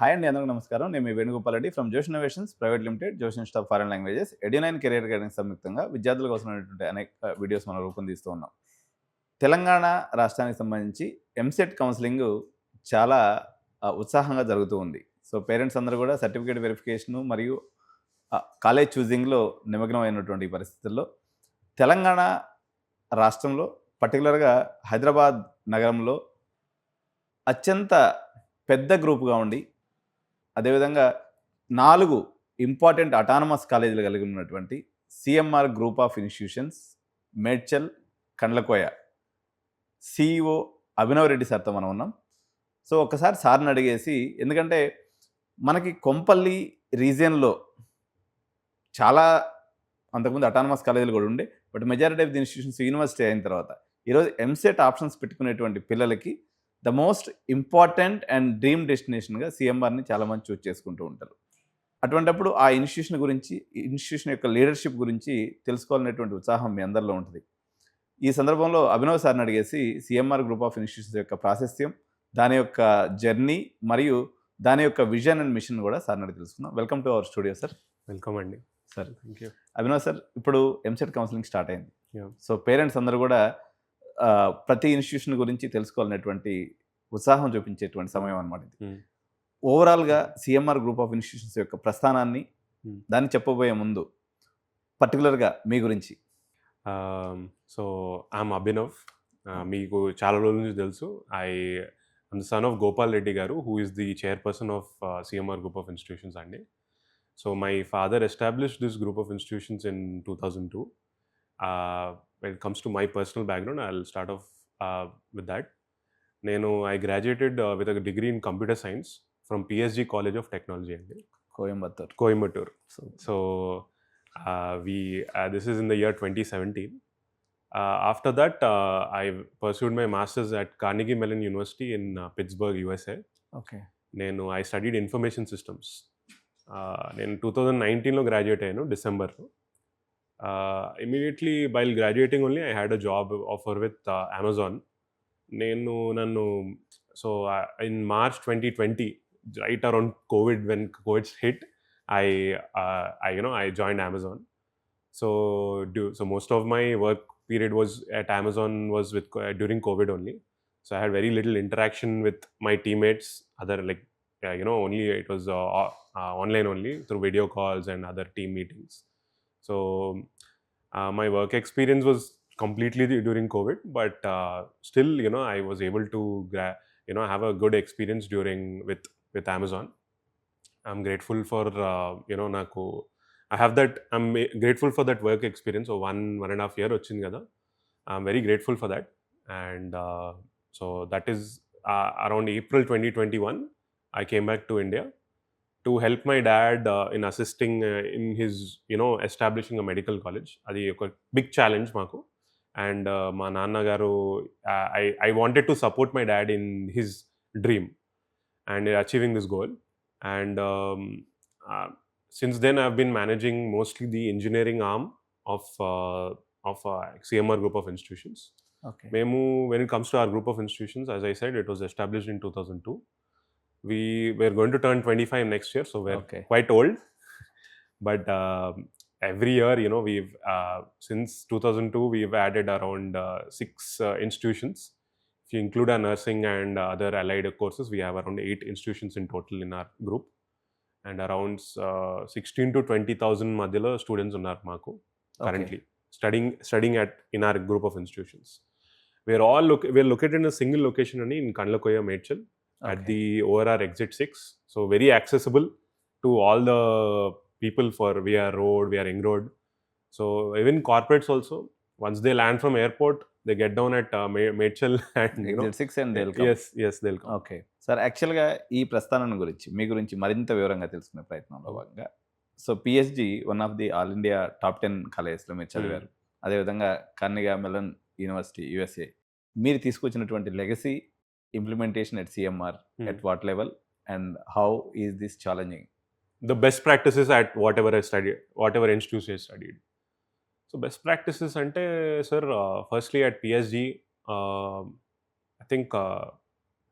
Hi అండి, అందరికీ నమస్కారం. నేను మీ Venu Gopal Reddy from Josh innovations private limited, Josh institute of foreign languages, Edunine career guidance సంయుక్తంగా విద్యార్థుల కోసం అనేటువంటి అనేక వీడియోస్ మనం రూపొందిస్తూ ఉన్నాం. తెలంగాణ రాష్ట్రానికి సంబంధించి ఎంసెట్ కౌన్సిలింగ్ చాలా ఉత్సాహంగా జరుగుతూ ఉంది. సో పేరెంట్స్ అందరూ కూడా సర్టిఫికేట్ వెరిఫికేషను మరియు కాలేజ్ చూజింగ్లో నిమగ్నం అయినటువంటి పరిస్థితుల్లో తెలంగాణ రాష్ట్రంలో పర్టికులర్గా హైదరాబాద్ నగరంలో అత్యంత పెద్ద గ్రూప్గా ఉండి అదేవిధంగా 4 ఇంపార్టెంట్ అటానమస్ కాలేజీలు కలిగి ఉన్నటువంటి CMR group of institutions Medchal Kandlakoya CEO Abhinav Reddy సార్తో మనం ఉన్నాం. సో ఒక్కసారి సార్ని అడిగేసి, ఎందుకంటే మనకి కొంపల్లి రీజియన్లో చాలా అంతకుముందు అటానమస్ కాలేజీలు కూడా ఉండే, but majority of the institutions university అయిన తర్వాత ఈరోజు ఎంసెట్ ఆప్షన్స్ పెట్టుకునేటువంటి పిల్లలకి the most important and dream డెస్టినేషన్గా సిఎంఆర్ని చాలామంది చూస్ చేసుకుంటూ ఉంటారు. అటువంటప్పుడు ఆ ఇన్స్టిట్యూషన్ గురించి, ఇన్స్టిట్యూషన్ యొక్క లీడర్షిప్ గురించి తెలుసుకోవాలనేటువంటి ఉత్సాహం మీ అందరిలో ఉంటుంది. ఈ సందర్భంలో అభినవ్ సార్ని అడిగేసి సిఎంఆర్ గ్రూప్ ఆఫ్ ఇన్స్టిట్యూషన్స్ యొక్క ప్రాశస్త్యం, దాని యొక్క జర్నీ మరియు దాని యొక్క విజన్ అండ్ మిషన్ కూడా సార్ని అడిగి తెలుసుకుందాం. Welcome to our studio sir. Welcome అండి sir. Thank you. Abhinav sir, ఇప్పుడు ఎంసెట్ కౌన్సిలింగ్ స్టార్ట్ అయింది. సో పేరెంట్స్ అందరూ కూడా ప్రతి ఇన్స్టిట్యూషన్ గురించి తెలుసుకోవాలనేటువంటి ఉత్సాహం చూపించేటువంటి సమయం అనమాట ఇది. ఓవరాల్గా సిఎంఆర్ గ్రూప్ ఆఫ్ ఇన్స్టిట్యూషన్స్ యొక్క ప్రస్థానాన్ని, దాన్ని చెప్పబోయే ముందు పర్టికులర్గా మీ గురించి. So I'm Abhinav. మీకు చాలా రోజుల నుంచి తెలుసు. I'm the son of Gopal Reddy garu, who is the chairperson of CMR group of institutions అండి. So my father established this group of institutions in 2002. When it comes to my personal background, I'll start off with that. I graduated with a degree in computer science from PSG College of Technology అండి, Coimbatore. So this is in the year 2017. After that, I pursued my master's at Carnegie Mellon University in Pittsburgh, USA. Okay. I studied information systems. నేను 2019లో graduate అయ్యాను, డిసెంబర్లో. Immediately while graduating only, I had a job offer with Amazon. So in March 2020, right around COVID, when COVID hit, I joined Amazon. So most of my work period was at Amazon was with during COVID only. So I had very little interaction with my teammates, other only it was online only through video calls and other team meetings. So my work experience was completely during COVID, but still, I was able to have a good experience with Amazon. I'm grateful for I'm grateful for that work experience. So 1.5 year వచ్చింది కదా, I'm very grateful for that. And so that is around April 2021, I came back to India to help my dad in assisting in his establishing a medical college. Adi oka big challenge maku. And ma nanna garu, I wanted to support my dad in his dream and achieving this goal. And since then I've been managing mostly the engineering arm of CMR Group of Institutions. Okay. When it comes to our group of institutions, as I said, it was established in 2002. We're going to turn 25 next year, so we're quite old. But every year, we've since 2002, we've added around 6 institutions. If you include our nursing and other allied courses, we have around 8 institutions in total in our group. And around 16 to 20,000 madhyalo students unnar maaku currently studying in our group of institutions. We're located in a single location only in Kandlakoya, Medchal. At the ORR exit 6, so very accessible to all the people for via road, via ring road. So even corporates also, once they land from airport, they get down at Medchal and exit 6 and they'll come. Yes, they'll come. Okay. Sir, యాక్చువల్గా ఈ ప్రస్థానం గురించి మీ గురించి మరింత వివరంగా తెలుసుకునే ప్రయత్నంలో భాగంగా, so PSG one of the all India top 10 కాలేజెస్లో మీరు చదివారు. అదేవిధంగా కార్నెగీ మెలన్ యూనివర్సిటీ USA. మీరు తీసుకొచ్చినటువంటి legacy implementation at CMR, at what level, and how is this challenging? The best practices at whatever I studied, whatever institution I studied. So best practices ante, sir, firstly at PSG, I think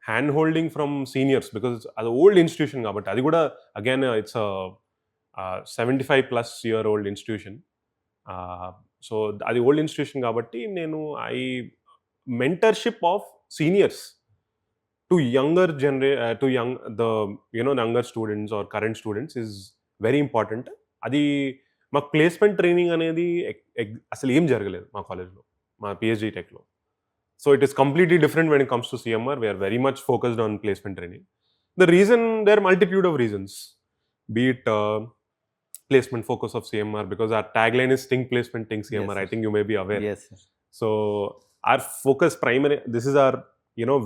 hand holding from seniors, because అది old institution కాబట్టి, అది కూడా again it's 75+ year old institution. So అది old institution కాబట్టి నేను mentorship of seniors to younger to young the younger students or current students is very important. అది మాకు placement training అనేది అసలు ఏం జరగలేదు మా కాలేజ్లో, మా పిహెచ్డి టెక్లో. So it is completely different when it comes to CMR. We are very much focused on placement training. The reason, there are multitude of reasons, be it placement focus of CMR, because our tagline is think placement, think CMR. Yes, I think you may be aware. Yes, sir. So our focus primary, this is our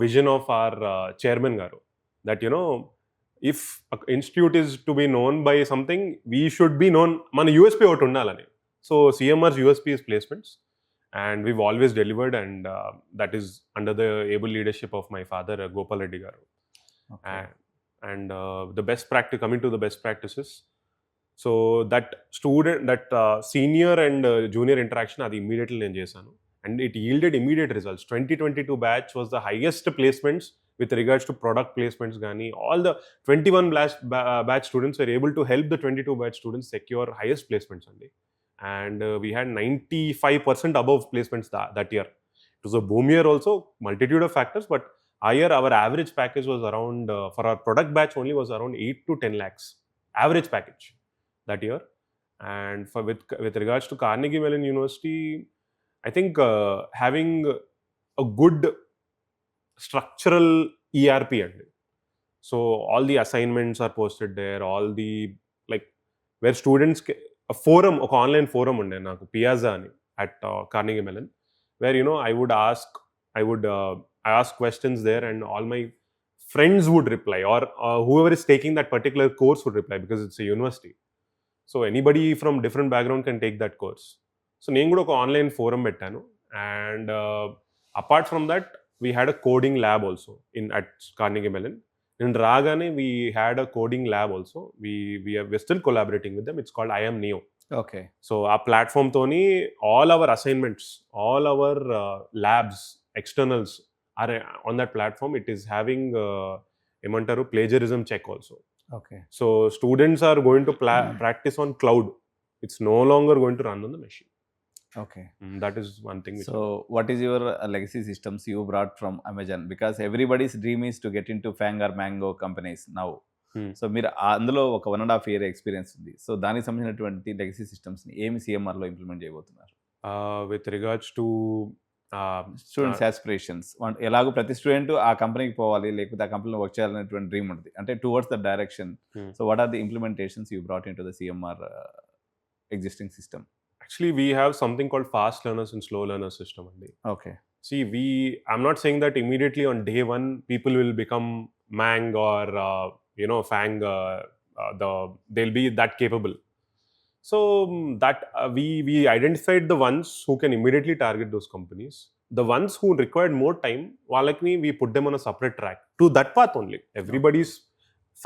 vision of our chairman garu, that if an institute is to be known by something, we should be known, mana USP out undalani. So CMR's USP is placements, and we've always delivered, and that is under the able leadership of my father, Gopal Reddy garu. Okay. And the best practice, coming to the best practices, so that senior and junior interaction adi immediately నేను చేశాను, and it yielded immediate results. 2022 batch was the highest placements with regards to product placements gani. All the 21 batch students were able to help the 22 batch students secure highest placements andi, and we had 95% above placements that year. It was a boom year also, multitude of factors, but our average package was around, for our product batch only, was around 8 to 10 lakhs average package that year. And with regards to Carnegie Mellon University, I think having a good structural ERP, so all the assignments are posted there, all the, like, where students a forum, an online forum unde naku Piazza ani at Carnegie Mellon, where I ask questions there, and all my friends would reply, or whoever is taking that particular course would reply, because it's a university. So anybody from different background can take that course. So నేను కూడా ఒక online forum పెట్టాను, and apart from that we had a coding lab also at Carnegie Mellon. నేను రాగానే we had a coding lab also. We are still collaborating with them. It's called iamneo. Okay. So ఆ ప్లాట్ఫామ్తోని all our assignments, all our labs, externals are on that platform. It is having ఏమంటారు, plagiarism check also. Okay. So students are going to practice on cloud. It's no longer going to run on the machine. Okay. That is one thing. So what is your legacy systems you brought from Amazon? Because everybody's dream is to get into Fang or Mango companies now. So మీరు అందులో ఒక 1.5 year experience ఉంది. So దానికి సంబంధించినటువంటి legacy సిస్టమ్స్ని ఏమి సిఎంఆర్లో implement చేయబోతున్నారు? With regards to students aspirations, ఎలాగో ప్రతి స్టూడెంట్ ఆ కంపెనీకి పోవాలి, లేకపోతే ఆ కంపెనీలో వర్క్ చేయాలనేటువంటి డ్రీమ్ ఉంటుంది, అంటే towards the direction. So what are the implementations you brought into the CMR existing system? Actually, we have something called fast learners and slow learners system. Okay. See, I'm not saying that immediately on day one people will become Mang or Fang. They'll be that capable. So that we identified the ones who can immediately target those companies. The ones who required more time, we put them on a separate track to that path only. Everybody's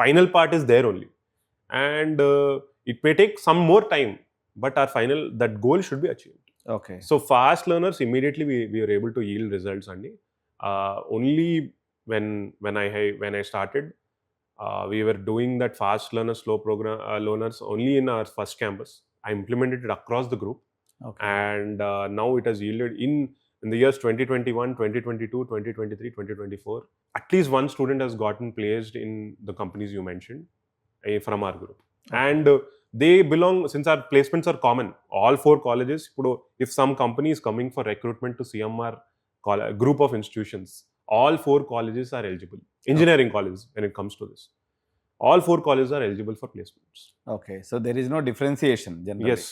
final part is there only, and it may take some more time, but our that goal should be achieved. Okay. So fast learners, immediately we were able to yield results. Only when I started, we were doing that fast learner, slow program learners only in our first campus. I implemented it across the group. Okay. And now it has yielded in the years 2021, 2022, 2023, 2024. At least one student has gotten placed in the companies you mentioned from our group. Okay. And they belong, since our placements are common, all 4 colleges. If some company is coming for recruitment to CMR Group of Institutions, all 4 colleges are eligible. Engineering colleges, when it comes to this, all 4 colleges are eligible for placements. Okay, so there is no differentiation generally. Yes.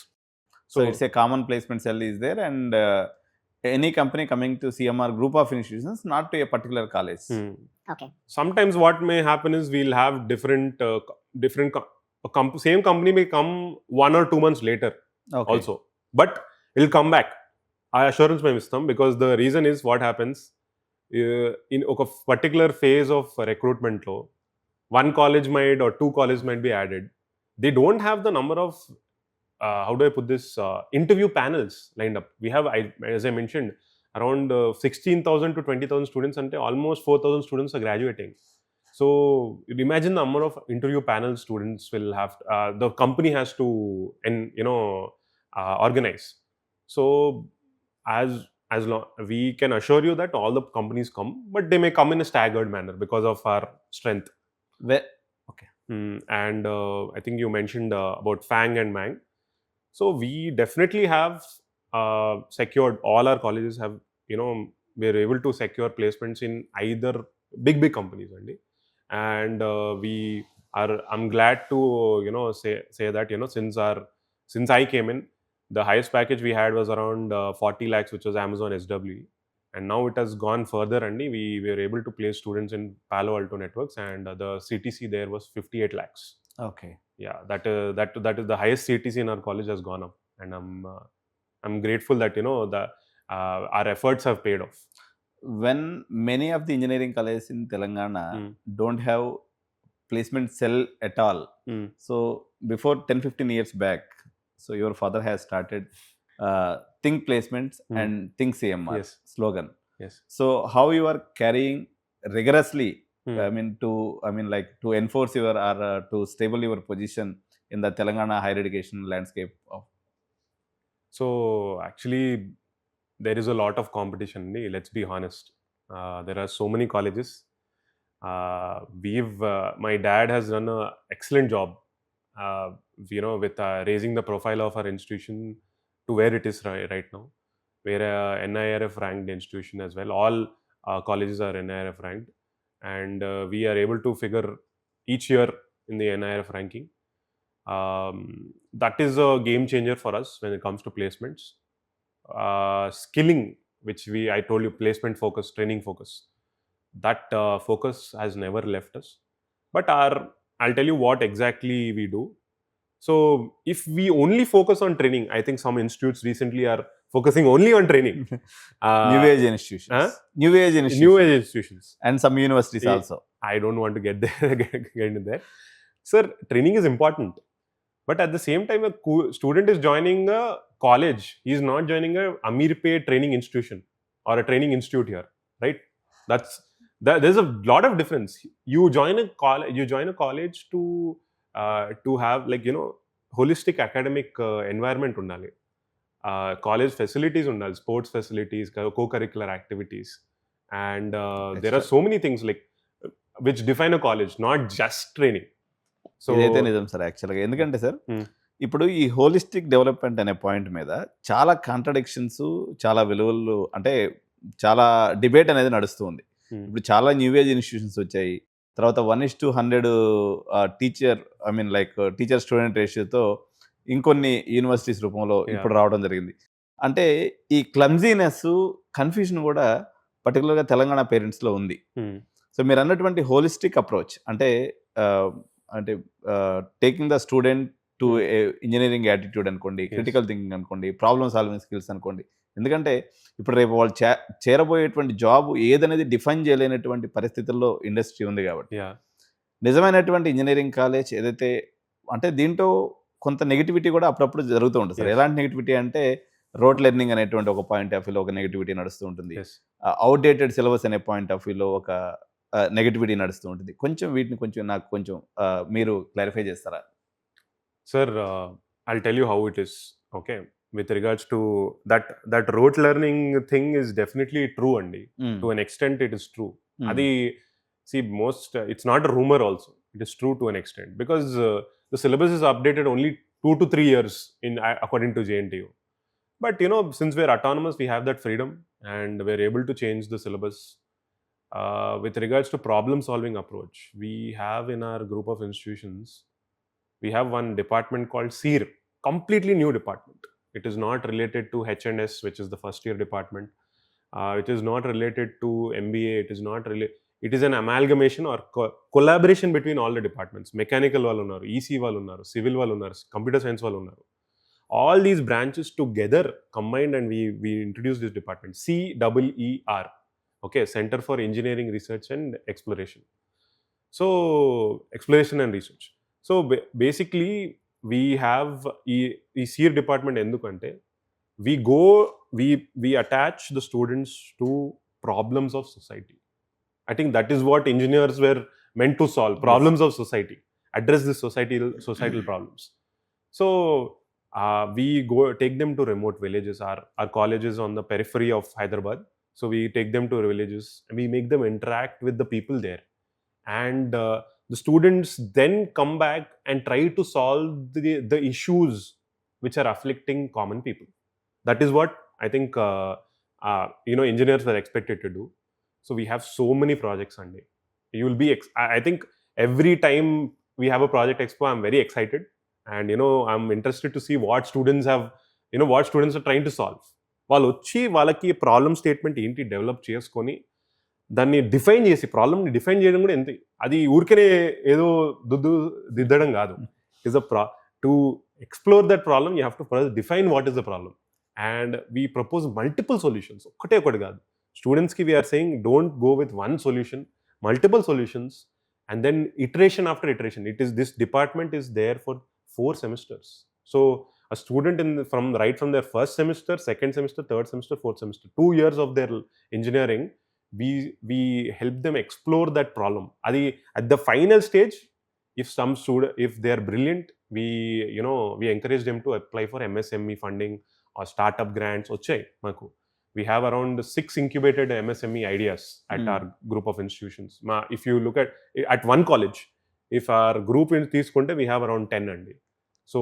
So it's a common placement cell is there, and any company coming to CMR Group of Institutions, not to a particular college. Okay. Sometimes what may happen is we'll have different same company may come 1 or 2 months later. Okay. Also, but it'll come back. I assurance may miss them, because the reason is what happens in a particular phase of recruitment lo, 1 college might or 2 colleges might be added. They don't have the number of how do I put this, interview panels lined up. We have, as I mentioned, around 16,000 to 20,000 students, and almost 4,000 students are graduating. So imagine the number of interview panel students will have, the company has to, organize. So as long, we can assure you that all the companies come, but they may come in a staggered manner because of our strength. Okay. And I think you mentioned about FANG and MANG. So we definitely have secured, all our colleges have, we're able to secure placements in either big companies only. And I'm glad to, say that, since I came in, the highest package we had was around 40 lakhs, which was Amazon SWE. And now it has gone further, and we were able to place students in Palo Alto Networks, and the CTC there was 58 lakhs. Okay. Yeah, that is the highest CTC in our college has gone up, and I'm grateful that, our efforts have paid off. When many of the engineering colleges in Telangana don't have placement cell at all, so before 10-15 years back, so your father has started Think Placements and Think CMR slogan. Yes. So how you are carrying rigorously, to enforce your, or to stable your position in the Telangana higher education landscape of? So actually, there is a lot of competition. Let's be honest. There are so many colleges. My dad has done an excellent job, with raising the profile of our institution to where it is right now. We're a NIRF ranked institution as well. All colleges are NIRF ranked, and we are able to figure each year in the NIRF ranking. That is a game changer for us when it comes to placements. Skilling, which I told you, placement focus, training focus, that focus has never left us. But I'll tell you what exactly we do. So if we only focus on training, I think some institutes recently are focusing only on training. New age institutions. New age institutions. And some universities also. I don't want to get there. Get into there. Sir, training is important. But at the same time, a student is joining a college. He is not joining a Amir Pay training institution or a training institute here, right? There's a lot of difference. You join a college to have, holistic academic environment undali. College facilities undali, sports facilities, co-curricular activities, and there are so many things which define a college, not just training. So ఇదైతే నిజం sir యాక్చువల్గా. ఎందుకంటే sir, ఇప్పుడు ఈ holistic development అనే point మీద చాలా contradictions, చాలా విలువలు, అంటే చాలా డిబేట్ అనేది నడుస్తుంది. ఇప్పుడు చాలా న్యూ ఏజ్ ఇన్స్టిట్యూషన్స్ వచ్చాయి. తర్వాత 1:100 టీచర్ స్టూడెంట్ రేషియోతో ఇంకొన్ని యూనివర్సిటీస్ రూపంలో ఇప్పుడు రావడం జరిగింది. అంటే ఈ క్లమ్జీనెస్, కన్ఫ్యూజన్ కూడా పర్టికులర్గా తెలంగాణ పేరెంట్స్లో ఉంది. సో మీరు అన్నటువంటి హోలిస్టిక్ అప్రోచ్, అంటే taking the student to engineering attitude అనుకోండి, క్రిటికల్ థింకింగ్ అనుకోండి, ప్రాబ్లమ్ సాల్వింగ్ స్కిల్స్ అనుకోండి. ఎందుకంటే ఇప్పుడు రేపు వాళ్ళు చేరబోయేటువంటి జాబ్ ఏదనేది డిఫైన్ చేయలేనటువంటి పరిస్థితుల్లో ఇండస్ట్రీ ఉంది కాబట్టి, నిజమైనటువంటి ఇంజనీరింగ్ కాలేజ్ ఏదైతే, అంటే దీంట్లో కొంత నెగిటివిటీ కూడా అప్పుడప్పుడు జరుగుతూ ఉంటుంది సార్. ఎలాంటి నెగిటివిటీ అంటే, రోడ్ లెర్నింగ్ అనేటువంటి ఒక పాయింట్ ఆఫ్ వ్యూలో ఒక నెగిటివిటీ నడుస్తూ ఉంటుంది. అవుట్డేటెడ్ సిలబస్ అనే పాయింట్ ఆఫ్ వ్యూలో ఒక నెగిటివిటీ నడుస్తూ ఉంటుంది. వీటిని నాకు మీరు క్లారిఫై చేస్తారా? Sir, I'll tell you how it is. Okay, with regards to that rote learning thing is definitely true, andi. To an extent it is true. Adi, see, it's not a rumor also. It is true to an extent, because the syllabus is updated only 2 to 3 years according to JNTU. But since we're autonomous, we have that freedom, and we're able to change the syllabus. With regards to problem solving approach, we have in our group of institutions, we have one department called CEER, completely new department. It is not related to H&S, which is the first year department. It is not related to MBA. It is an amalgamation or collaboration between all the departments. Mechanical vallu unnaru, EC vallu unnaru, civil vallu unnaru, computer science vallu unnaru. All these branches together combined, and we introduced this department, CEER. Okay, Center for Engineering Research and Exploration. So exploration and research. So basically we have ఈ CEER department endukante we attach the students to problems of society. I think that is what engineers were meant to solve, problems of society, address the societal problems. So we go take them to remote villages. Our college is on the periphery of Hyderabad, so we take them to villages and we make them interact with the people there, and the students then come back and try to solve the issues which are afflicting common people. That is what I think engineers were expected to do. So we have so many projects Sunday. You will be I think every time we have a project expo, I'm very excited, and I'm interested to see what students are trying to solve. వాళ్ళు వచ్చి వాళ్ళకి problem statement ఏంటి develop చేసుకొని దాన్ని define చేసి ప్రాబ్లమ్ని define చేయడం కూడా ఎంత, అది ఊరికనే ఏదో దిద్దడం కాదు. Is to explore that problem you have to first define what is the problem, and we propose multiple solutions. ఒకటి కాదు. స్టూడెంట్స్కి we are saying don't go with one solution, multiple solutions, and then iteration after iteration. This department is there for 4 semesters. So a student from their first semester, second semester, third semester, fourth semester, 2 years of their engineering, we help them explore that problem. Adi at the final stage, if they are brilliant, we encourage them to apply for MSME funding or startup grants. Ochai maku. We have around 6 incubated MSME ideas at our group of institutions. If you look at one college, if our group in Tiskunte, we have around 10 andi. So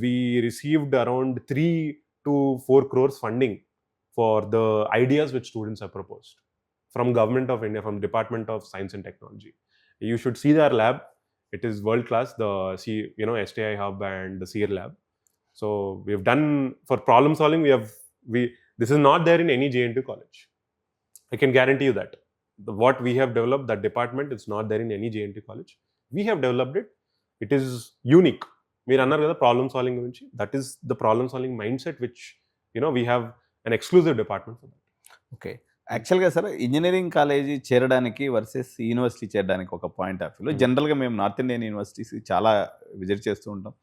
we received around 3 to 4 crores funding for the ideas which students have proposed from Government of India, from Department of Science and Technology. You should see their lab. It is world class, the STI hub and the SEER lab. So we've done for problem solving. This is not there in any JNT college. I can guarantee you that. What we have developed, that department, it's not there in any JNT college. We have developed it. It is unique. We run the problem solving. That is the problem solving mindset which, we have an exclusive department for that. Okay. యాక్చువల్గా sir engineering college చేరడానికి versus university చేరడానికి ఒక point of వ్యూలో జనరల్గా మేము north Indian universities చాలా visit చేస్తూ ఉంటాం.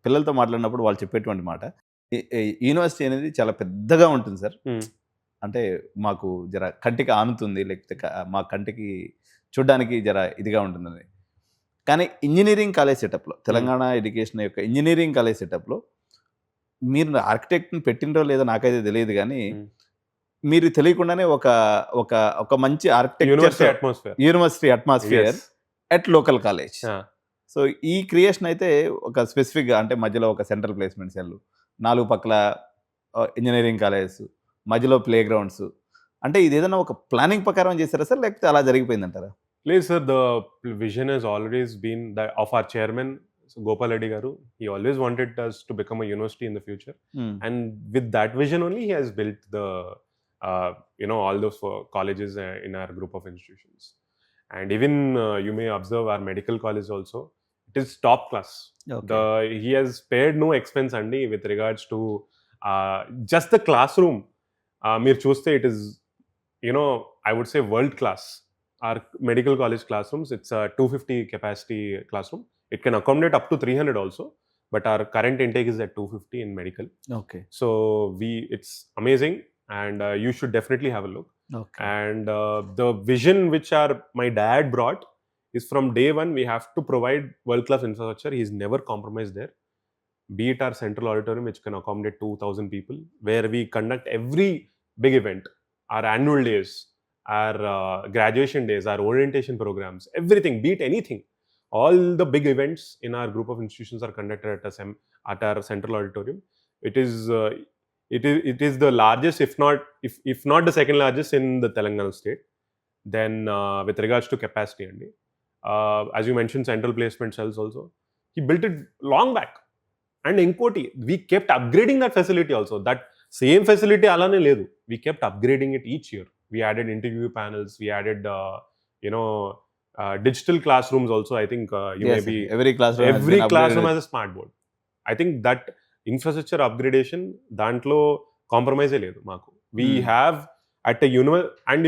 పిల్లలతో మాట్లాడినప్పుడు వాళ్ళు చెప్పేటువంటి మాట, యూనివర్సిటీ అనేది చాలా పెద్దగా ఉంటుంది సార్, అంటే మాకు జర కంటికి ఆనుతుంది, లేకపోతే మా కంటికి చూడడానికి జర ఇదిగా ఉంటుందని. కానీ ఇంజనీరింగ్ కాలేజ్ సెటప్లో, తెలంగాణ ఎడ్యుకేషన్ యొక్క ఇంజనీరింగ్ కాలేజ్ సెటప్లో మీరు ఆర్కిటెక్ట్ని పెట్టినరో లేదో నాకైతే తెలియదు, కానీ మీరు తెలియకుండానే ఒక మంచి university atmosphere at local college. So ఈ క్రియేషన్ అయితే ఒక స్పెసిఫిక్గా, అంటే మధ్యలో ఒక సెంట్రల్ ప్లేస్మెంట్ సెల్, 4 పక్కల ఇంజనీరింగ్ కాలేజెస్, మధ్యలో ప్లే గ్రౌండ్స్, అంటే ఇది ఏదైనా ఒక ప్లానింగ్ ప్రకారం చేశారా సార్, లేకపోతే అలా జరిగిపోయిందంటారా? లేదు sir, the vision has always been of our chairman Gopal Reddy garu. He always wanted us to become a university in the future, and with that vision only he has built the all those colleges in our group of institutions. And even you may observe our medical college also, it is top class. Okay. He has spared no expense andi with regards to just the classroom. Meer chuste, it is I would say world class. Our medical college classrooms, it's a 250 capacity classroom. It can accommodate up to 300 also, but our current intake is at 250 in medical. Okay. So it's amazing, and you should definitely have a look. Okay. And the vision which my dad brought is, from day one we have to provide world class infrastructure. He's never compromised there. Be it our central auditorium, which can accommodate 2,000 people, where we conduct every big event, our annual days, our graduation days, our orientation programs, everything, be it anything. All the big events in our group of institutions are conducted at our central auditorium. It is the largest, if not the second largest in the Telangana state. Then with regards to capacity, as you mentioned, central placement cells also, he built it long back. And Enkoti, we kept upgrading that facility also. That same facility alane ledu. We kept upgrading it each year. We added interview panels. We added digital classrooms also. I think every classroom has a smart board. I think that infrastructure upgradation dantlo compromise ledu maku. We have at a and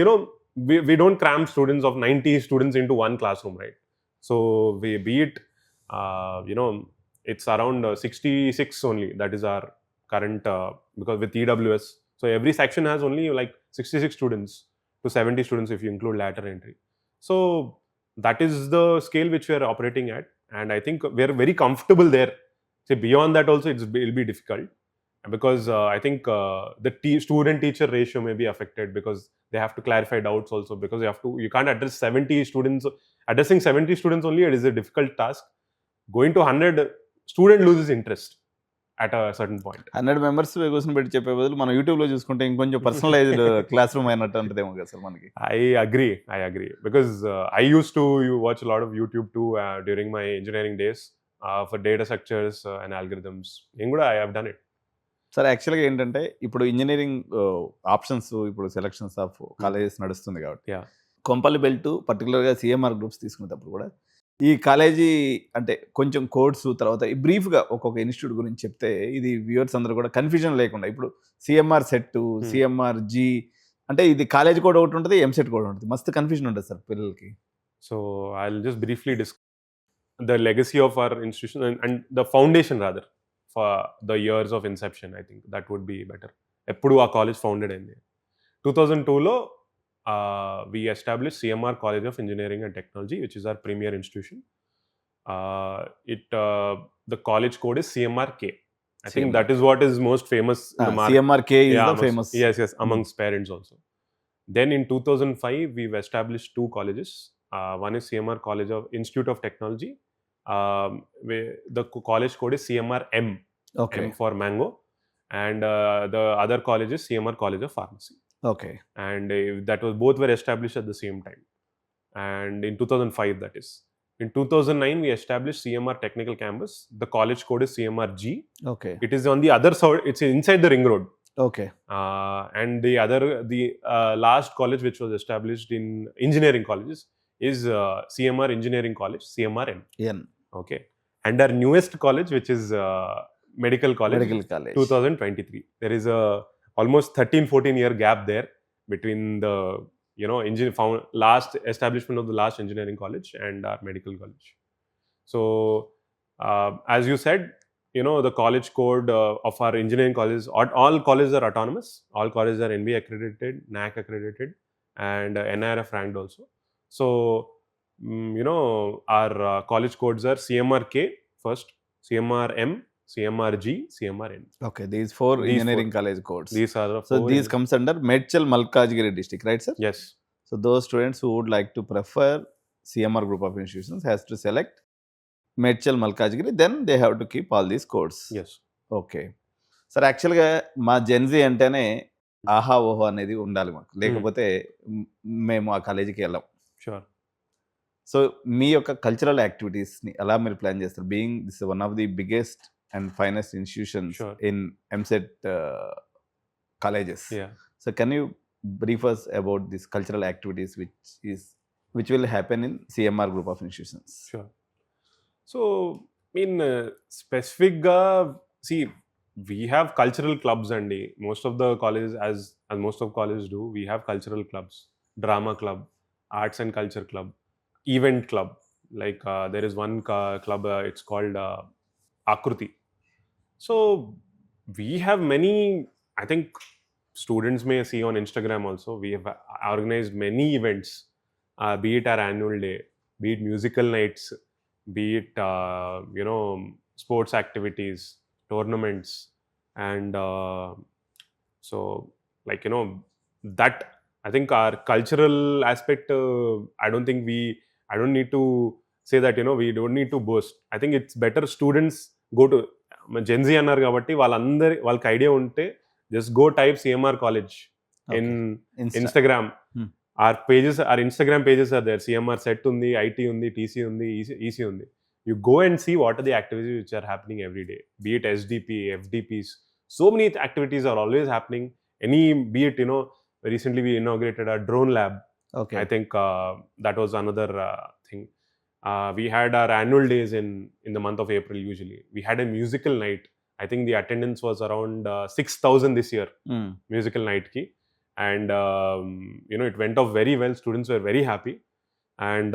we don't cram students of 90 students into one classroom, right? So be it it's around 66 only, that is our current, because with EWS, so every section has only like 66 students to 70 students if you include lateral entry. So that is the scale which we are operating at, and I think we are very comfortable there. Say beyond that also it'll be difficult, because I think the student-teacher ratio may be affected, because they have to clarify doubts also, because you can't address 70 students. Addressing 70 students only, it is a difficult task. Going to 100, student loses interest at a certain point. 100 members కూర్చొని పెట్టి చెప్పే బదులు మనం యూట్యూబ్లో చూసుకుంటే ఇంకొంచెం personalised class room అయినట్టు ఉంటుందేమో కదా సార్ మనకి. I agree because I used to watch a lot of YouTube too during my engineering days for data structures and algorithms. I have done it. Sir యాక్చువల్గా ఏంటంటే ఇప్పుడు ఇంజనీరింగ్ ఆప్షన్స్, ఇప్పుడు selections of colleges నడుస్తుంది కాబట్టి Kompally belt పర్టికులర్గా CMR groups తీసుకునేటప్పుడు కూడా ఈ కాలేజీ అంటే కొంచెం కోర్సు తర్వాత ఈ బ్రీఫ్గా ఒక్కొక్క ఇన్స్టిట్యూట్ గురించి చెప్తే ఇది వ్యూవర్స్ అందరూ కూడా కన్ఫ్యూజన్ లేకుండా, ఇప్పుడు సిఎంఆర్ సెట్, సిఎంఆర్ జీ అంటే ఇది కాలేజ్ కూడా ఒకటి ఉంటుంది, ఎంసెట్ కూడా ఉంటుంది, మస్తు కన్ఫ్యూజన్ ఉంటుంది సార్ పిల్లలకి. So I will just briefly discuss the legacy of our institution and the foundation rather for the years of inception. I think that would be better. ఎప్పుడు ఆ కాలేజ్ ఫౌండెడ్ అయింది 2002లో. We established CMR College of Engineering and Technology, which is our premier institution. The college code is CMRK. I think that is what is most famous in the market. CMRK is the famous. Yes, amongst parents also. Then in 2005, we've established two colleges. One is CMR College of Institute of Technology. The college code is CMR M. Okay. M for Mango. And the other college is CMR College of Pharmacy. Okay. And both were established at the same time. And in 2005, that is. In 2009, we established CMR Technical Campus. The college code is CMR G. Okay. It is on the other side. It's inside the ring road. Okay. And the last college which was established in engineering colleges is CMR Engineering College, CMR N. Okay. And our newest college, which is Medical College, 2023. There is a almost 13-14 year gap there between the last establishment of the last engineering college and our medical college. So as you said, the college code of our engineering colleges, all colleges are autonomous. All colleges are NBA accredited, NAC accredited, and NIRF ranked also. So our college codes are CMRK first, CMR M, CMR G, CMR N. Okay, these four engineering college codes. These are the four. So these comes under Medchal Malkajgiri district, right sir? Yes. So those students who would like to prefer CMR Group of Institutions has to select Medchal Malkajgiri, then they have to keep all these codes. Yes. Okay. Sir, actually మా Gen Z అంటేనే ఆహా ఓహో అనేది ఉండాలి మాకు, లేకపోతే మేము ఆ కాలేజీకి వెళ్ళాం. Sure. సో మీ యొక్క కల్చరల్ యాక్టివిటీస్ని ఎలా మీరు ప్లాన్ చేస్తారు? Being this one of the biggest and finest institutions in MSET colleges. Yeah. So can you brief us about these cultural activities which will happen in CMR Group of Institutions? Sure. So specific see, we have cultural clubs, and most of the colleges, as most of colleges do, we have cultural clubs, drama club, arts and culture club, event club. Like there is one club, it's called Akruti. So we have many, I think students may see on Instagram also, we have organized many events, be it our annual day, be it musical nights, be it sports activities, tournaments, and so like that, I think our cultural aspect, I don't need to say that we don't need to boast. I think it's better students go to Gen Z అన్నారు కాబట్టి వాళ్ళకి idea ఉంటే just go type CMR college in Instagram. our Instagram pages are there. CMR set ఉంది, IT ఉంది, TC ఉంది, EC ఉంది. You go and see what are the activities which are happening every day, be it SDP, FDPs. So many activities are always happening. Be it recently we inaugurated a drone lab. Okay. I think that was another thing. We had our annual days in the month of April usually. We had a musical night. I think the attendance was around 6,000 this year, musical night ki. And it went off very well. Students were very happy. And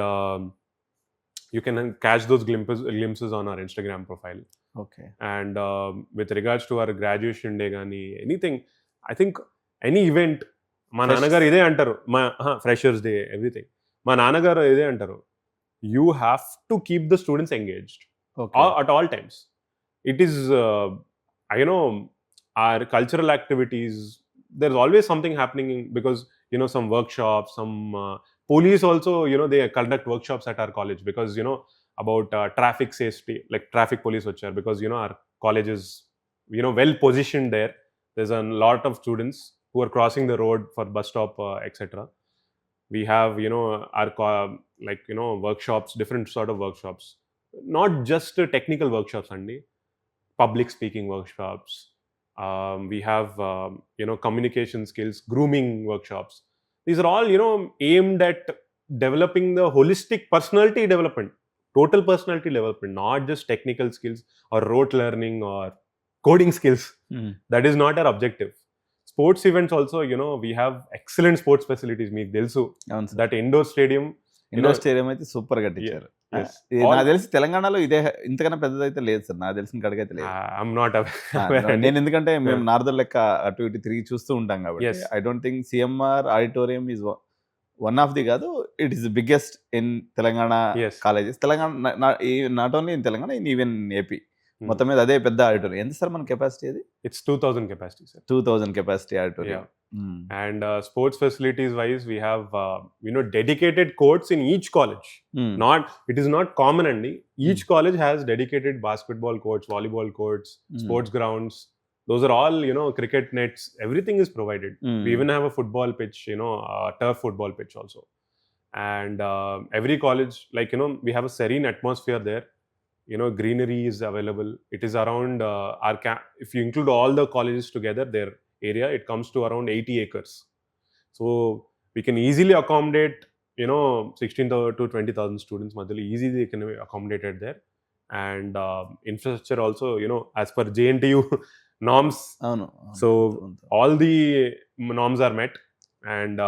you can catch those glimpses on our Instagram profile. Okay. And with regards to our graduation day gani, anything, I think any event, మా నాన్నగారు ఇదే అంటారు, మా freshers day, everything మా నాన్నగారు ఇదే అంటారు, you have to keep the students engaged at all times. It is our cultural activities, there's always something happening because some workshops, some police also, they conduct workshops at our college because about traffic safety, like traffic police vachar, because our college is well positioned there. There's a lot of students who are crossing the road for bus stop, etc. We have our workshops, different sort of workshops, not just technical workshops only, public speaking workshops. We have communication skills, grooming workshops. These are all aimed at developing the holistic personality development, total personality development, not just technical skills or rote learning or coding skills. That is not our objective. Sports events also, we have excellent sports facilities. Meeku telusu that indoor stadium అయితే super కట్టించారు. నాకు తెలిసి తెలంగాణలో ఇదే ఇంతకన్నా పెద్దదైతే లేదు sir, నాకు తెలిసిన కడకైతే లేదు. I'm not aware. నేను ఎందుకంటే మేము నార్దర్ లెక్క అటు ఇటు తిరిగి చూస్తూ ఉంటాం కాబట్టి, I don't think CMR auditorium is one of the కాదు, it is the biggest in Telangana colleges. Telangana not only in Telangana, in even AP మొత్తం మీద అదే పెద్ద ఆడిటోరియం. ఎంత సార్ మన కెపాసిటీ అది? It's 2000 capacity, sir. 2000 capacity auditorium. And sports facilities wise, we have dedicated courts in each college. It is not common, and each college has dedicated basketball courts, volleyball courts, sports grounds. Those are all cricket nets. Everything is provided. We even have a football pitch, a turf football pitch also. And every college, like we have a serene atmosphere there. Greenery is available. It is around if you include all the colleges together, their area, it comes to around 80 acres. So we can easily accommodate 16,000 to 20,000 students. Easily can be accommodated there. And infrastructure also, as per JNTU norms. So all the norms are met, and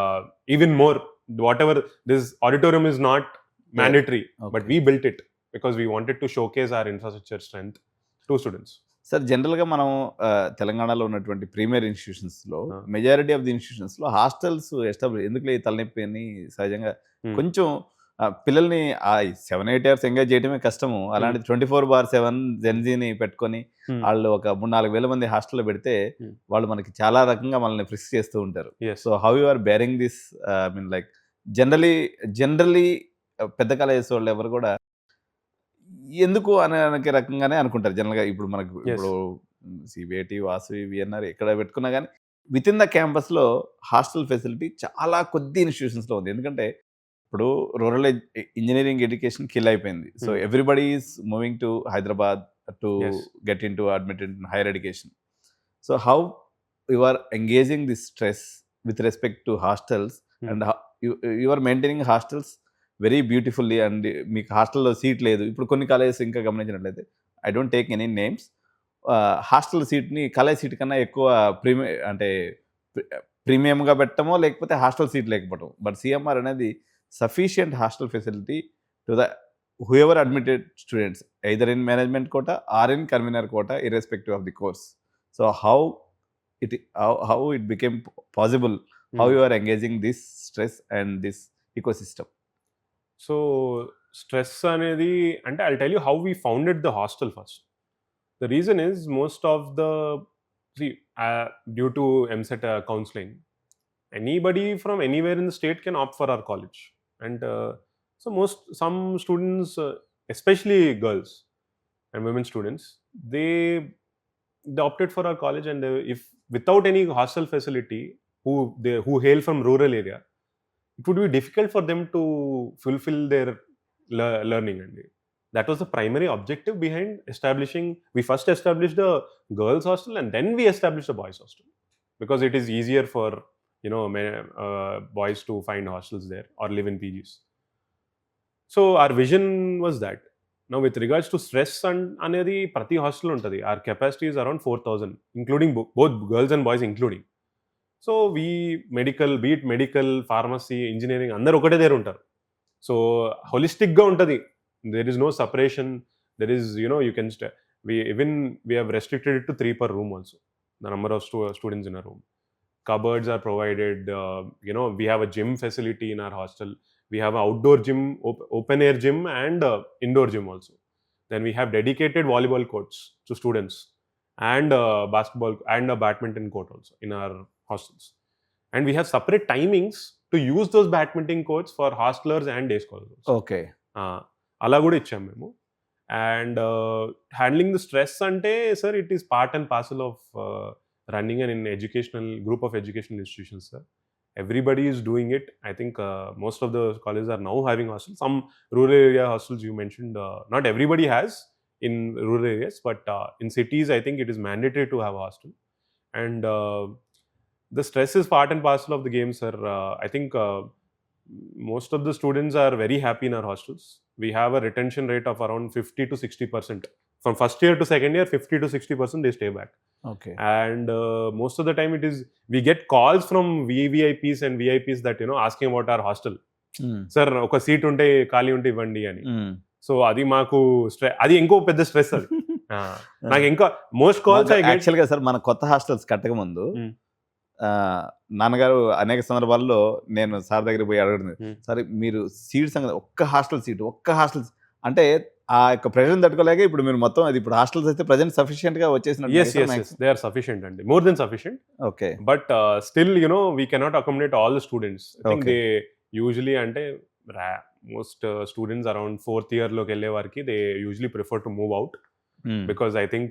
even more, whatever, this auditorium is not mandatory, but we built it because we wanted to showcase our infrastructure strength to students. Sir, జనరల్గా మనం తెలంగాణలో ఉన్నటువంటి premier ఇన్స్టిట్యూషన్స్లో majority of the ఇన్స్టిట్యూషన్స్లో hostels establish, ఎందుకు ఈ తలనొప్పి అని సహజంగా కొంచెం పిల్లల్ని 7-8 hours ఎంగేజ్ చేయడమే కష్టము. అలాంటి 24/7 జెన్జీని పెట్టుకొని వాళ్ళు ఒక 3-4 వేల మంది హాస్టల్లో పెడితే వాళ్ళు మనకి చాలా రకంగా మనల్ని ఫ్రిస్క్ చేస్తూ ఉంటారు. So how you are bearing this? I mean like generally పెద్ద కాలేజెస్ వాళ్ళు ఎవరు కూడా ఎందుకు అనే రకంగానే అనుకుంటారు జనరల్గా. ఇప్పుడు మనకు ఇప్పుడు సిబిఐటి, వాసవి, విఎన్ఆర్ ఎక్కడ పెట్టుకున్నా కానీ విత్ ఇన్ ద క్యాంపస్లో హాస్టల్ ఫెసిలిటీ చాలా కొద్ది ఇన్స్టిట్యూషన్స్లో ఉంది. ఎందుకంటే ఇప్పుడు రూరల్ ఇంజనీరింగ్ ఎడ్యుకేషన్ కిల్ అయిపోయింది. So everybody is moving to Hyderabad to get in to admitted in higher education. So how you are engaging this stress with respect to hostels and you are maintaining hostels very beautifully. And మీకు హాస్టల్లో seat లేదు. ఇప్పుడు కొన్ని colleges ఇంకా గమనించినట్లయితే, I don't take any names, hostel సీట్ని college seat కన్నా ఎక్కువ ప్రీమియంగా పెట్టడమో లేకపోతే హాస్టల్ సీట్ లేకపోవడం. బట్ సిఎంఆర్ అనేది sufficient hostel facility to the whoever admitted students, either in management quota or in convener quota, irrespective of the course. So how it became possible, how you are engaging this stress and this ecosystem? So stress anedi ante, I'll tell you how we founded the hostel first. The reason is most of the due to MCET counseling, anybody from anywhere in the state can opt for our college. And so some students, especially girls and women students, they opted for our college. And if without any hostel facility, who hail from rural area, it would be difficult for them to fulfill their learning. And that was the primary objective behind we first established a girls hostel and then we established a boys hostel, because it is easier for boys to find hostels there or live in PGs. So our vision was that. Now with regards to stress anedi prati hostel untadi, our capacity is around 4,000, including both girls and boys including. So medical, pharmacy, engineering అందరూ ఒకటే దగ్గర ఉంటారు. So హోలిస్టిక్గా ఉంటుంది there is no separation. There is, you know, you can we have restricted it to 3 per room also, the number of students in a room. Cupboards are provided. You know, we have a gym facility in our hostel. We have an outdoor gym, open air gym, and indoor gym also. Then we have dedicated volleyball courts to students, and basketball and a badminton court also in our hostels. And we have separate timings to use those badminton courts for hostelers and day scholars also. Okay. అలా కూడా ఇచ్చాం మేము. And handling the stress అంటే sir, it is part and parcel of running an educational group of educational institutions, sir. Everybody is doing it. I think most of the colleges are now having hostels. Some rural area hostels you mentioned, not everybody has in rural areas, but in cities I think it is mandatory to have a hostel. And the stress is part and parcel of the game, sir. I think most of the students are very happy in our hostels. We have a retention rate of around 50 to 60%. From first year to second year, 50 to 60% they stay back. Okay. And most of the time it is, we get calls from VVIPs and VIPs that, you know, asking about our hostel. Sir, oka seat unte khali unte ivandi ani. So adi maaku stress, adi inko pedda stress adi. నాకు ఇంకా most calls యాక్చువల్గా sir మన కొత్త hostels కట్టక ముందు నాన్నగారు అనేక సందర్భాల్లో నేను సార్ దగ్గర పోయి అడుగుతుంది, సరే మీరు సీట్ సంగతి ఒక్క హాస్టల్ అంటే ఆ యొక్క ప్రెజెంట్ తట్టుకోలేక ఇప్పుడు మీరు మొత్తం అది ఇప్పుడు హాస్టల్స్ అయితే ప్రెజెంట్ సఫిషియెంట్ గా వచ్చేసిన. yes they are sufficient అండి, more than sufficient. Okay. But still, you know, we cannot accommodate all the students. I think they usually, అంటే most students around 4th year లోకి వెళ్ళే వారికి they usually prefer to move out. Because I think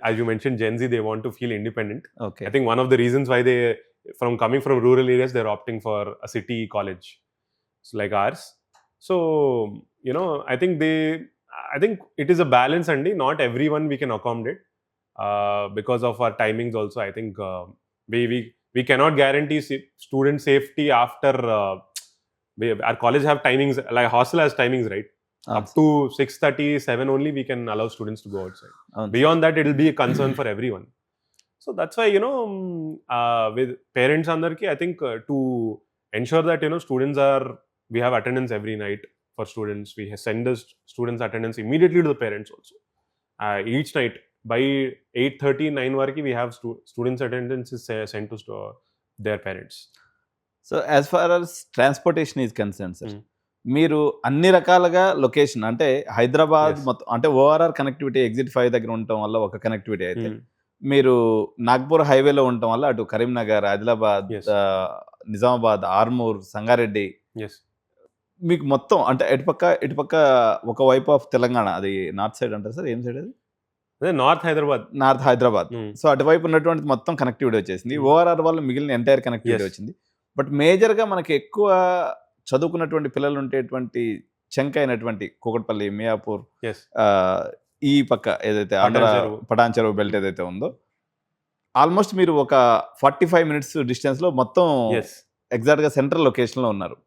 as you mentioned, Gen Z, they want to feel independent. Okay. I think one of the reasons why they coming from rural areas, they're opting for a city college like ours. So, you know, I think it is a balance, and not everyone we can accommodate because of our timings also. I think we cannot guarantee student safety after our college have timings, like hostel has timings, right? Up to 6:30, 7 only we can allow students to go outside. Beyond that, it will be a concern for everyone. So that's why, you know, with parents andarki, I think to ensure that, you know, we have attendance every night for students. We send the students' attendance immediately to the parents also. Each night by 8:30, 9 variki we have students' attendance is sent to their parents. So as far as transportation is concerned, sir, మీరు అన్ని రకాలుగా location అంటే హైదరాబాద్ మొత్తం అంటే ORR connectivity exit 5 దగ్గర ఉండటం వల్ల ఒక కనెక్టివిటీ అయితే, మీరు నాగ్పూర్ హైవేలో ఉండటం వల్ల అటు కరీంనగర్, ఆదిలాబాద్, నిజామాబాద్, ఆర్మూర్, సంగారెడ్డి, మీకు మొత్తం అంటే ఇటుపక్క ఒక వైపు ఆఫ్ తెలంగాణ, అది నార్త్ సైడ్ అంటారు సార్, ఏం సైడ్ అది? నార్త్ హైదరాబాద్. సో అటువైపు ఉన్నటువంటి మొత్తం కనెక్టివిటీ వచ్చేసింది. ఓఆర్ఆర్ వల్ల మిగిలిన ఎంటైర్ కనెక్టివిటీ వచ్చింది. బట్ మేజర్గా మనకి ఎక్కువ చదువుకున్నటువంటి పిల్లలు ఉండేటువంటి చంక్ అయినటువంటి కూకట్పల్లి, మియాపూర్, ఈ పక్క ఏదైతే ఆంధ్ర పటాన్ చెరువు బెల్ట్ ఏదైతే ఉందో, ఆల్మోస్ట్ మీరు ఒక 45 minutes డిస్టెన్స్లో మొత్తం ఎగ్జాక్ట్గా సెంట్రల్ లొకేషన్లో ఉన్నారు.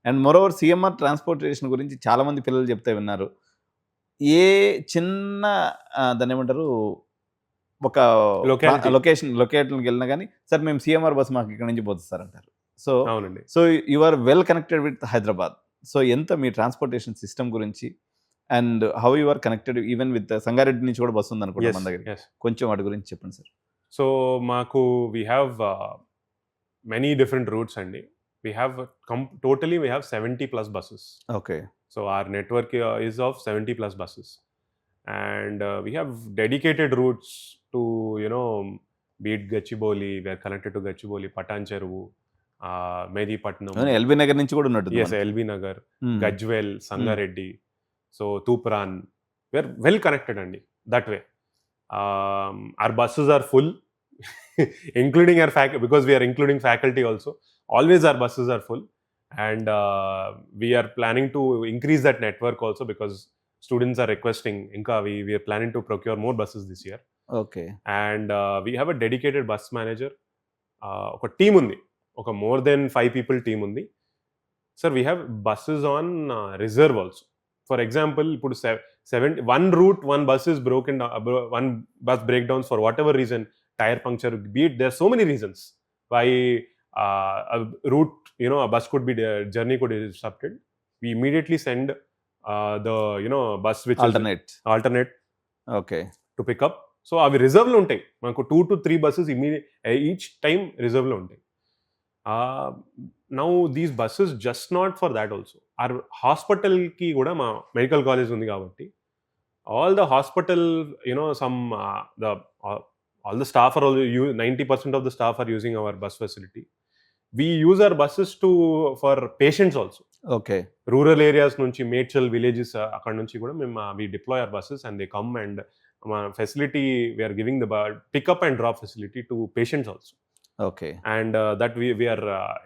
అండ్ మోరోవర్ సిఎంఆర్ ట్రాన్స్పోర్టేషన్ గురించి చాలామంది పిల్లలు చెప్తే విన్నారు. ఏ చిన్న దాన్ని ఏమంటారు, ఒక లొకేషన్కి వెళ్ళినా కానీ సార్ మేము సిఎంఆర్ బస్ మాకు ఇక్కడ నుంచి పోతుంది సార్ అంటారు. So you are well connected with Hyderabad. So ఎంత మీ ట్రాన్స్పోర్టేషన్ సిస్టమ్ గురించి and how you are connected even with Sangareddy నుంచి కూడా బస్సు ఉంది అనుకుంటా మన దగ్గర, కొంచెం వాటి గురించి చెప్పండి సార్. సో మాకు we have many different routes అండి. we have totally we have 70+ buses. Okay. So our network is of 70+ buses, and we have dedicated routes to, you know, be it Gachibowli, we are connected to Gachibowli, Patancheru, Medipatnam, LB Nagar nunchi kuda unnattu. Yes, LB Nagar, Gajwel, Sangareddy, so Tupran, we are well connected andi that way. Our buses are full including our faculty, because we are including faculty also. Always our buses are full, and we are planning to increase that network also, because students are requesting. Inka we are planning to procure more buses this year. Okay. And we have a dedicated bus manager. Oka team undi, oka more than 5 people team undi. Sir, we have buses on reserve also. For example, put 1 route, 1 bus is broken down, 1 bus breakdowns for whatever reason, tire puncture, be it, there are so many reasons why a route, you know, a bus could be, the journey could be disrupted. We immediately send the bus which alternate is alternate okay to pick up. So అవి రిజర్వ్లో ఉంటాయి మనకు 2 to 3 buses each time రిజర్వ్లో ఉంటాయి. Now these buses just not for that also are హాస్పిటల్కి కూడా మా medical college ఉంది కాబట్టి all the hospital, all the staff are all 90% of the staff are using our bus facility. We use our buses for patients also. Okay. Rural areas nunchi, Mechal villages, akkad nunchi kuda we deploy our buses and they come, and facility we are giving the pick up and drop facility to patients also. Okay. And that we are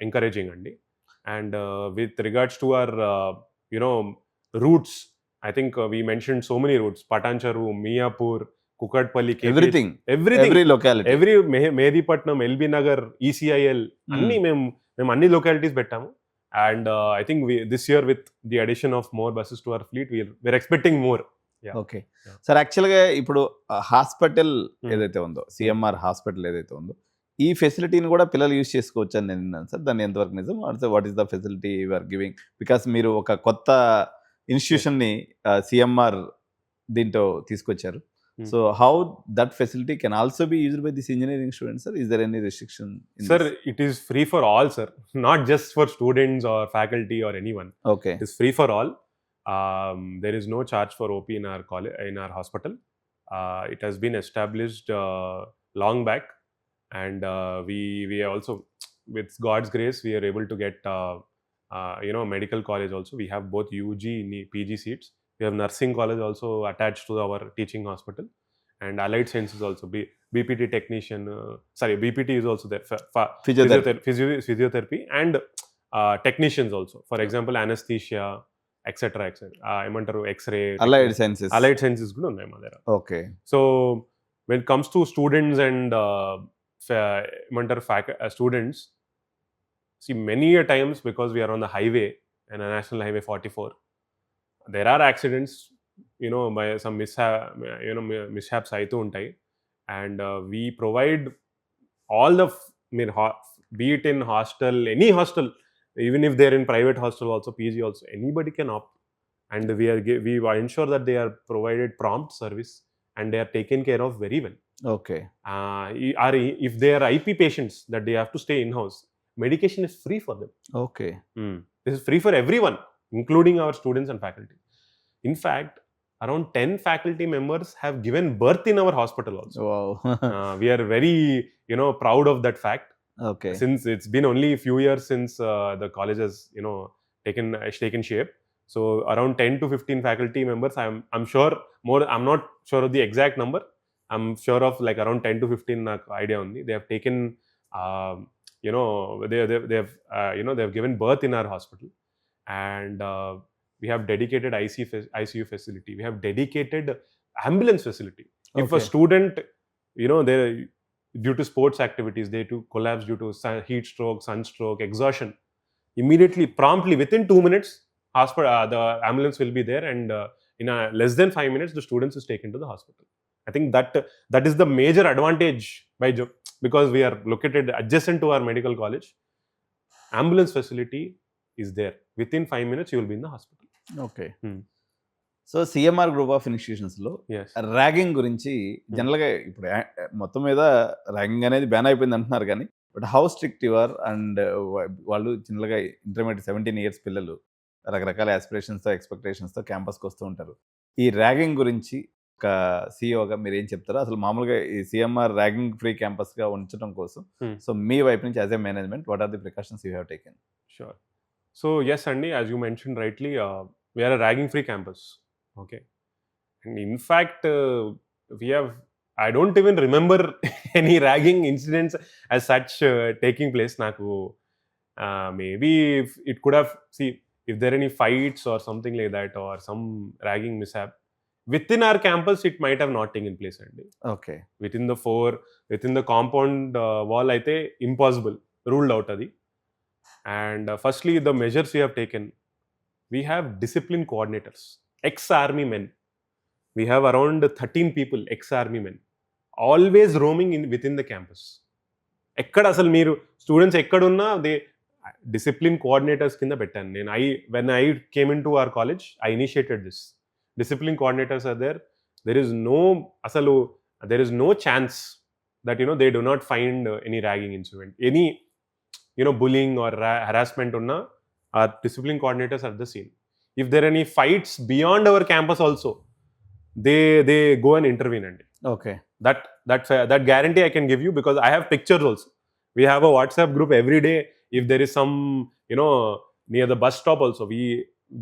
encouraging andi. And with regards to our routes, I think we mentioned so many routes: Patancheru, Miyapur, Kukatpalli, everything, every locality, every Medipatnam, LB Nagar, ECIL, anni mem anni localities bettamu. And I think this year with the addition of more buses to our fleet, we're expecting more. Yeah. Okay. Sir, actually ఇప్పుడు hospital ఏదైతే ఉందో, CMR hospital ఏదైతే ఉందో, ఈ ఫెసిలిటీని కూడా పిల్లలు use చేసుకోవచ్చు అని నేను విన్నాను సార్. దాన్ని ఎంతవరకు నిజం? What is the facility you are giving? Because మీరు ఒక కొత్త ఇన్స్టిట్యూషన్ని CMR దీంట్లో తీసుకొచ్చారు. So how that facility can also be used by this engineering students sir? Is there any restriction? Sir, it is free for all, sir. Not just for students or faculty or anyone. Okay. It is free for all. There is no charge for OP in our college, in our hospital. It has been established long back, and we also, with God's grace, we are able to get medical college also. We have both UG and PG seats. We have nursing college also attached to our teaching hospital, and allied sciences also. BPT technician, BPT is also there. Physiotherapy and technicians also. For example, anesthesia, etc. Emantaru X-ray. Allied sciences kuda unnai ma దగ్గర. Okay. So when it comes to students and students, see, many a times, because we are on the highway and a national highway 44, there are accidents, by some mishaps aitu untai, and we provide all the be it in hostel, any hostel, even if they're in private hostel also, PG also, anybody can opt, and we ensure that they are provided prompt service and they are taken care of very well. Okay. If they are IP patients that they have to stay in house, medication is free for them. Okay. This is free for everyone, including our students and faculty. In fact, around 10 faculty members have given birth in our hospital also. Wow. We are very proud of that fact. Okay. Since it's been only a few years since the college has taken shape, so around 10 to 15 faculty members, I'm sure more, I'm not sure of the exact number, I'm sure of like around 10 to 15 idea only, they have taken they have given birth in our hospital. And we have dedicated ICU facility, we have dedicated ambulance facility. Okay. If a student, due to sports activities, they to collapse due to heat stroke, sunstroke, exhaustion, immediately, promptly, within 2 minutes, the ambulance will be there, and in less than 5 minutes, the students is taken to the hospital. I think that is the major advantage because we are located adjacent to our medical college. Ambulance facility is there. Within 5 minutes, you will be in the hospital. Okay. So CMR group of ఇన్స్టిట్యూషన్స్లో ragging గురించి జనరల్గా ఇప్పుడు మొత్తం మీద ragging అనేది ban అయిపోయింది అంటున్నారు, కానీ but how strict you are? And వాళ్ళు జనరల్గా ఇంటర్మీడియట్ 17 years పిల్లలు రకరకాల ఆస్పిరేషన్స్తో, ఎక్స్పెక్టేషన్స్తో క్యాంపస్కి వస్తూ ఉంటారు. ఈ ర్యాగింగ్ గురించి ఒక సిఇఓగా మీరు ఏం చెప్తారు? అసలు మామూలుగా ఈ CMR ర్యాగింగ్ ఫ్రీ క్యాంపస్గా ఉంచడం కోసం సో మీ వైపు నుంచి as a management, what are the precautions you have taken? Sure. So yes, Andy, as you mentioned rightly, we are a ragging free campus. Okay. And in fact, I don't even remember any ragging incidents as such taking place. Maybe if it could have, if there are any fights or something like that, or some ragging mishap within our campus, it might have not taken place. Andy. Okay. Within the compound wall, aithe impossible, ruled out adi. And firstly, the measures we have taken, we have discipline coordinators, ex-army men. We have around 13 people, ex-army men, always roaming within the campus. Ekkada asalu meeru students ekkadunna, discipline coordinators కింద పెట్టాను నేను. When I came into our college, I initiated this. Discipline coordinators are there. There is no chance that they do not find any ragging incident, any bullying or harassment unna, our discipline coordinators are the same. If there are any fights beyond our campus also, they go and intervene. And okay, that guarantee I can give you, because I have pictures also. We have a WhatsApp group every day. If there is some near the bus stop also,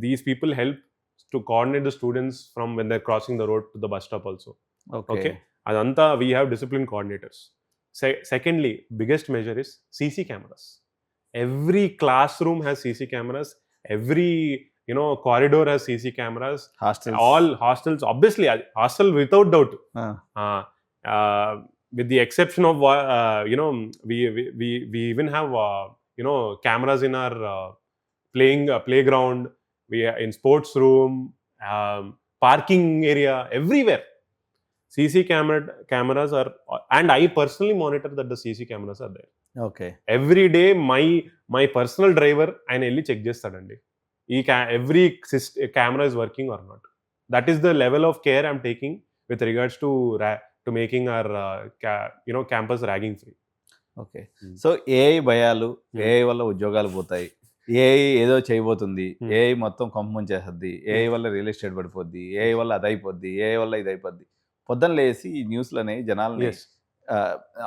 these people help to coordinate the students from when they're crossing the road to the bus stop also. Okay, adanta we have discipline coordinators. Secondly, biggest measure is CC cameras. Every classroom has CC cameras. Every corridor has CC cameras. All hostels, obviously, hostel without doubt. With the exception of we even have cameras in our playground, we are in sports room, parking area, everywhere. CC cameras are, and I personally monitor that the CC cameras are there. Okay. Every day my personal driver ఆయన వెళ్ళి check చేస్తాడండి ఈ every camera is working or not. That is the level of care I'm taking with regards to making our campus ragging free. Okay. So AI భయాలు, AI వల్ల ఉద్యోగాలు పోతాయి, AI ఏదో చేయబోతుంది, ఏఐ మొత్తం కొంపం చేస్తుంది, ఏఐ వల్ల రియల్ ఎస్టేట్ పడిపోద్ది, ఏఐ వల్ల అది అయిపోద్ది, ఏఐ వల్ల ఇది అయిపోద్ది, పొద్దున్న లేసి ఈ న్యూస్లు అనేవి జనాలని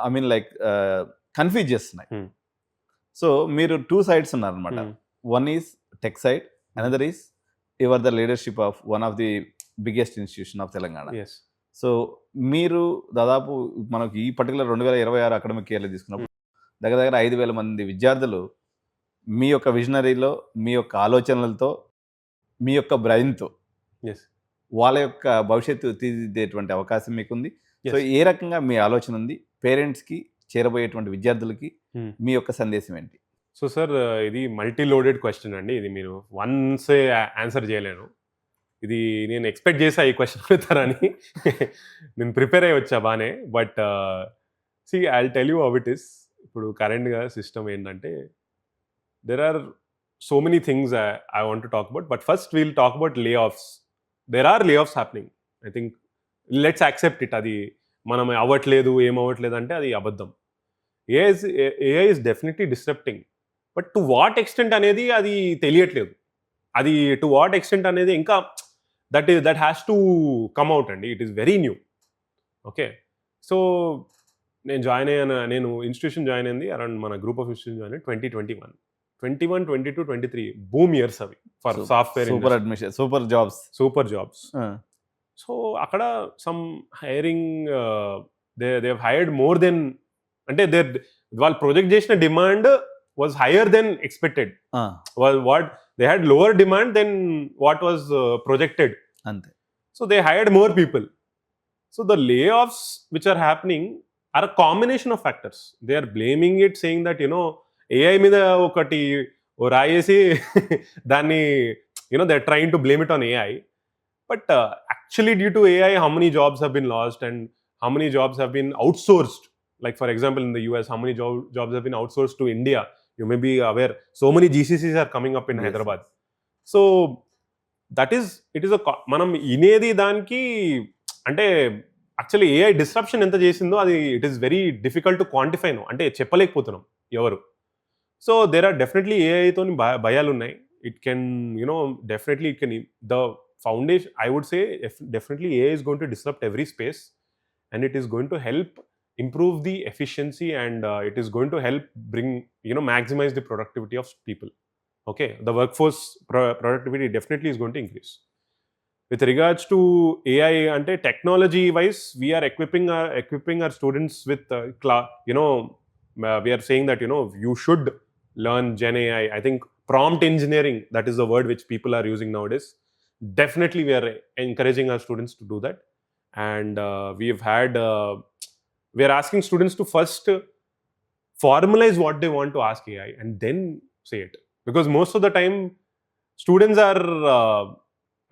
ఐ మీన్ లైక్ కన్ఫ్యూజ్ చేస్తున్నాయి. సో మీరు 2 sides ఉన్నారనమాట. One is tech side, another is your the leadership of one of the biggest institution of Telangana. So మీరు దాదాపు మనకి ఈ పర్టికులర్ 2026 అకాడమిక్ ఇయర్లో తీసుకున్నప్పుడు దగ్గర 5,000 మంది విద్యార్థులు మీ యొక్క విజనరీలో, మీ యొక్క ఆలోచనలతో, మీ యొక్క బ్రెయిన్తో వాళ్ళ యొక్క భవిష్యత్తు తీర్చిదిద్దేటువంటి అవకాశం మీకుంది. సో ఏ రకంగా మీ ఆలోచన ఉంది, పేరెంట్స్కి, చేరబోయేటువంటి విద్యార్థులకి మీ యొక్క సందేశం ఏంటి? సో సార్, ఇది మల్టీ లోడెడ్ క్వశ్చన్ అండి. ఇది మీరు వన్స్ ఆన్సర్ చేయలేను. ఇది నేను ఎక్స్పెక్ట్ చేసా ఈ క్వశ్చన్ పెడతారని. నేను ప్రిపేర్ అయ్యి వచ్చా బాగానే. But see I tell you how it is. ఇప్పుడు కరెంట్గా సిస్టమ్ ఏంటంటే, there are so many things I want to talk about. But first we'll talk about layoffs. There are layoffs happening. I think let's accept it. అది మనం అవ్వట్లేదు, ఏమవ్వట్లేదు అంటే అది అబద్ధం. AI is definitely disrupting. But to what extent అనేది అది తెలియట్లేదు. అది టు వాట్ ఎక్స్టెంట్ అనేది ఇంకా that has to come out అండి. It is very new. Okay. So నేను ఇన్స్టిట్యూషన్ జాయిన్ అయింది అరౌండ్, మన group of institution join 2021, 22, 23 boom years అవి for software. Super admission, super jobs. So అక్కడ some hiring, they have hired more than, అంటే వాళ్ళు project చేసిన demand was higher than expected. What they had lower demand than what was projected. అంతే. So they hired more people. So the layoffs which are happening are a combination of factors. They are blaming it, saying that AI మీద ఒకటి రాయేసి దాన్ని they are trying to blame it on AI. But actually, due to AI, how many jobs have been lost and how many jobs have been outsourced? Like, for example, in the US, how many jobs have been outsourced to India? You may be aware, so many GCCs are coming up in Hyderabad. So, it is a, మనం ఇనేది దానికి అంటే actually AI disruption ఎంత చేసిందో అది it is very difficult to quantify no, అంటే చెప్పలేకపోతున్నాం ఎవరు. So there are definitely ఏఐతో భయాలు ఉన్నాయి. It can definitely it can the foundation, I would say definitely AI is going to disrupt every space, and it is going to help improve the efficiency, and it is going to help bring maximize the productivity of people. Okay, the workforce productivity definitely is going to increase. With regards to AI, ante technology wise, we are equipping our students with we are saying that you should learn Gen AI. I think prompt engineering, that is the word which people are using nowadays. Definitely we are encouraging our students to do that, and we are asking students to first formalize what they want to ask AI and then say it, because most of the time students are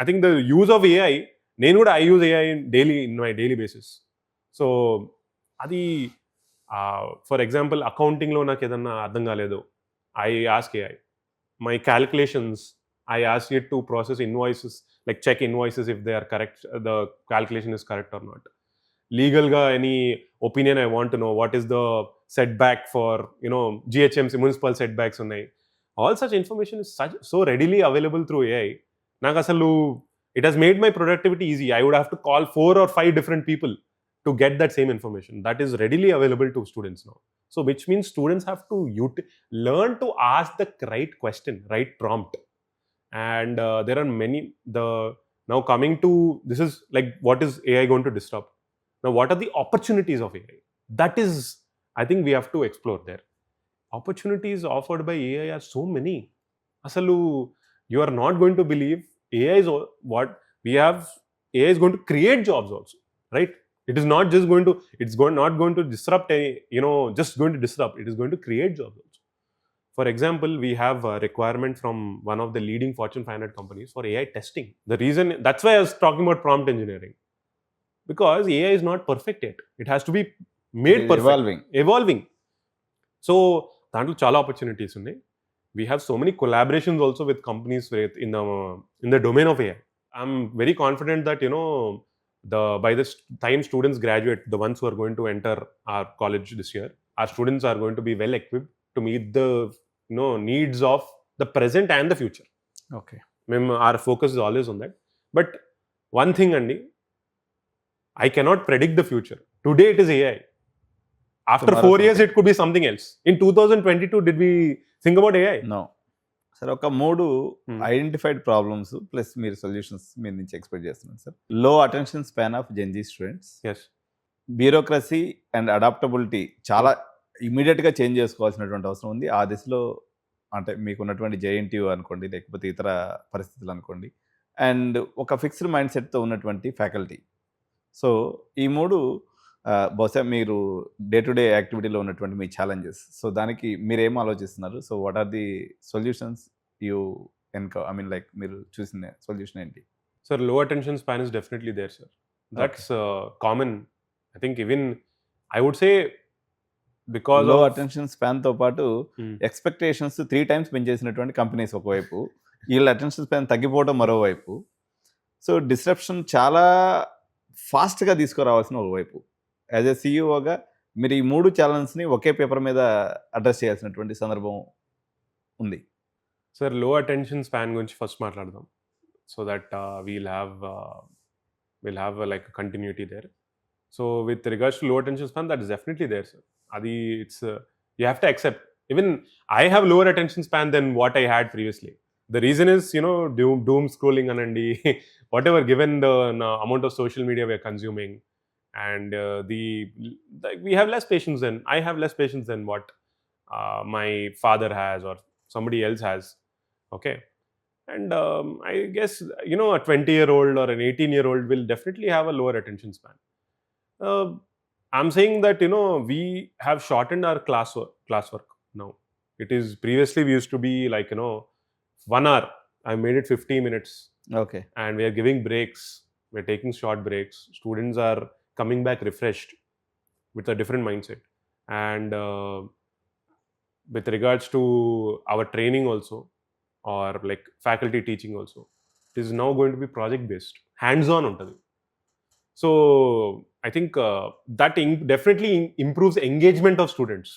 I think the use of AI, I use AI in my daily basis. So adi for example, accounting lo naku edanna ardham kaledu, I ask AI. My calculations, I ask it to process invoices, like check invoices if they are correct, the calculation is correct or not. Legal ga any opinion I want to know, what is the setback for, GHMC municipal setbacks unnai. All such information is so readily available through AI. నాకు అసలు it has made my productivity easy. I would have to call 4 or 5 different people to get that same information. That is readily available to students now. So which means students have to learn to ask the right question, right prompt. And there are many, now coming to, this is like, what is AI going to disrupt? Now, what are the opportunities of AI? That is, I think we have to explore there. Opportunities offered by AI are so many. Asalu, you are not going to believe AI is what we have. AI is going to create jobs also, right? It is not just going to, not going to disrupt any, just going to disrupt. It is going to create jobs also. For example, we have a requirement from one of the leading Fortune 500 companies for AI testing. The reason, that's why I was talking about prompt engineering. Because AI is not perfect yet. It has to be made perfect. Evolving. So, దాంట్లో చాలా opportunities ఉన్నాయి. We have so many collaborations also with companies in the domain of AI. I'm very confident that, by the time students graduate, the ones who are going to enter our college this year, our students are going to be well equipped to meet the needs of the present and the future. Okay. Our focus is always on that. But one thing, Andy, I cannot predict the future. Today it is AI. After 4 years, it could be something else. In 2022, did we think about AI? No. Sir ఒక 3 identified problems plus మీరు solutions మీ నుంచి expect చేస్తున్నాను sir. Low attention span of Gen Z students, bureaucracy and adaptability చాలా ఇమీడియట్గా change చేసుకోవాల్సినటువంటి అవసరం ఉంది. ఆ దిశలో అంటే మీకున్నటువంటి జేఎన్టీయూ అనుకోండి, లేకపోతే ఇతర పరిస్థితులు అనుకోండి, అండ్ ఒక ఫిక్స్డ్ మైండ్ సెట్తో ఉన్నటువంటి ఫ్యాకల్టీ. సో ఈ 3 బహుశా మీరు డే టు డే యాక్టివిటీలో ఉన్నటువంటి మీ ఛాలెంజెస్. సో దానికి మీరేం ఆలోచిస్తున్నారు? So what are the solutions you like మీరు చూసిన సొల్యూషన్ ఏంటి? Sir, low attention span is definitely there sir. That's common. I think even I would say because low attention స్పాన్తో పాటు ఎక్స్పెక్టేషన్స్ 3 times పెంచేసినటువంటి కంపెనీస్ ఒకవైపు, వీళ్ళ అటెన్షన్ స్పాన్ తగ్గిపోవడం మరోవైపు. సో డిస్రప్షన్ చాలా ఫాస్ట్గా తీసుకురావాల్సిన ఒకవైపు. యాజ్ ఎ సీఈఓగా మీరు ఈ 3 ఛాలెంజ్ని ఒకే పేపర్ మీద అడ్రస్ చేయాల్సినటువంటి సందర్భం ఉంది. సార్, లో అటెన్షన్ స్పాన్ గురించి ఫస్ట్ మాట్లాడదాం. So that will have like continuity there. So with regards to low attention span, that is definitely there sir. అది it's you have to accept. Even I have lower attention span than what I had previously. The reason is, doom scrolling anandi, whatever, given the amount of social media we are consuming, and we have less patience than, I have less patience than what my father has or somebody else has. Okay. And I guess, a 20-year-old or an 18-year-old will definitely have a lower attention span. I'm saying that, we have shortened our classwork now. It is, previously we used to be like, 1 hour. I made it 50 minutes. Okay. And we are giving breaks. We're taking short breaks. Students are coming back refreshed with a different mindset. And with regards to our training also, or like faculty teaching also, it is now going to be project based, hands-on untadi. So I think that definitely improves engagement of students.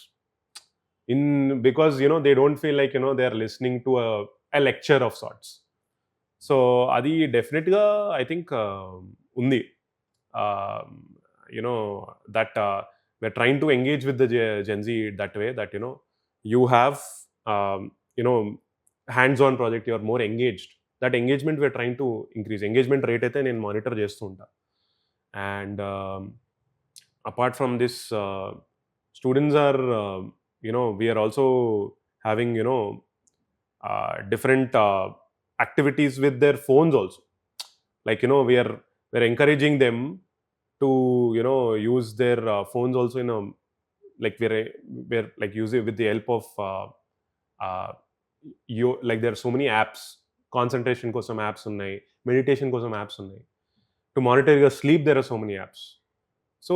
Because they don't feel like they are listening to a lecture of sorts. So adi definitely I think undi, that we're trying to engage with the Gen Z that way, that you have hands-on project, you are more engaged. That engagement we're trying to increase. Engagement rate aithe nenu monitor chestu unta. And apart from this, students are we are also having different activities with their phones also. Like we're encouraging them to use their phones also like we're like using with the help of like there are so many apps. Concentration kosam apps unnai, meditation kosam apps unnai, to monitor your sleep there are so many apps. So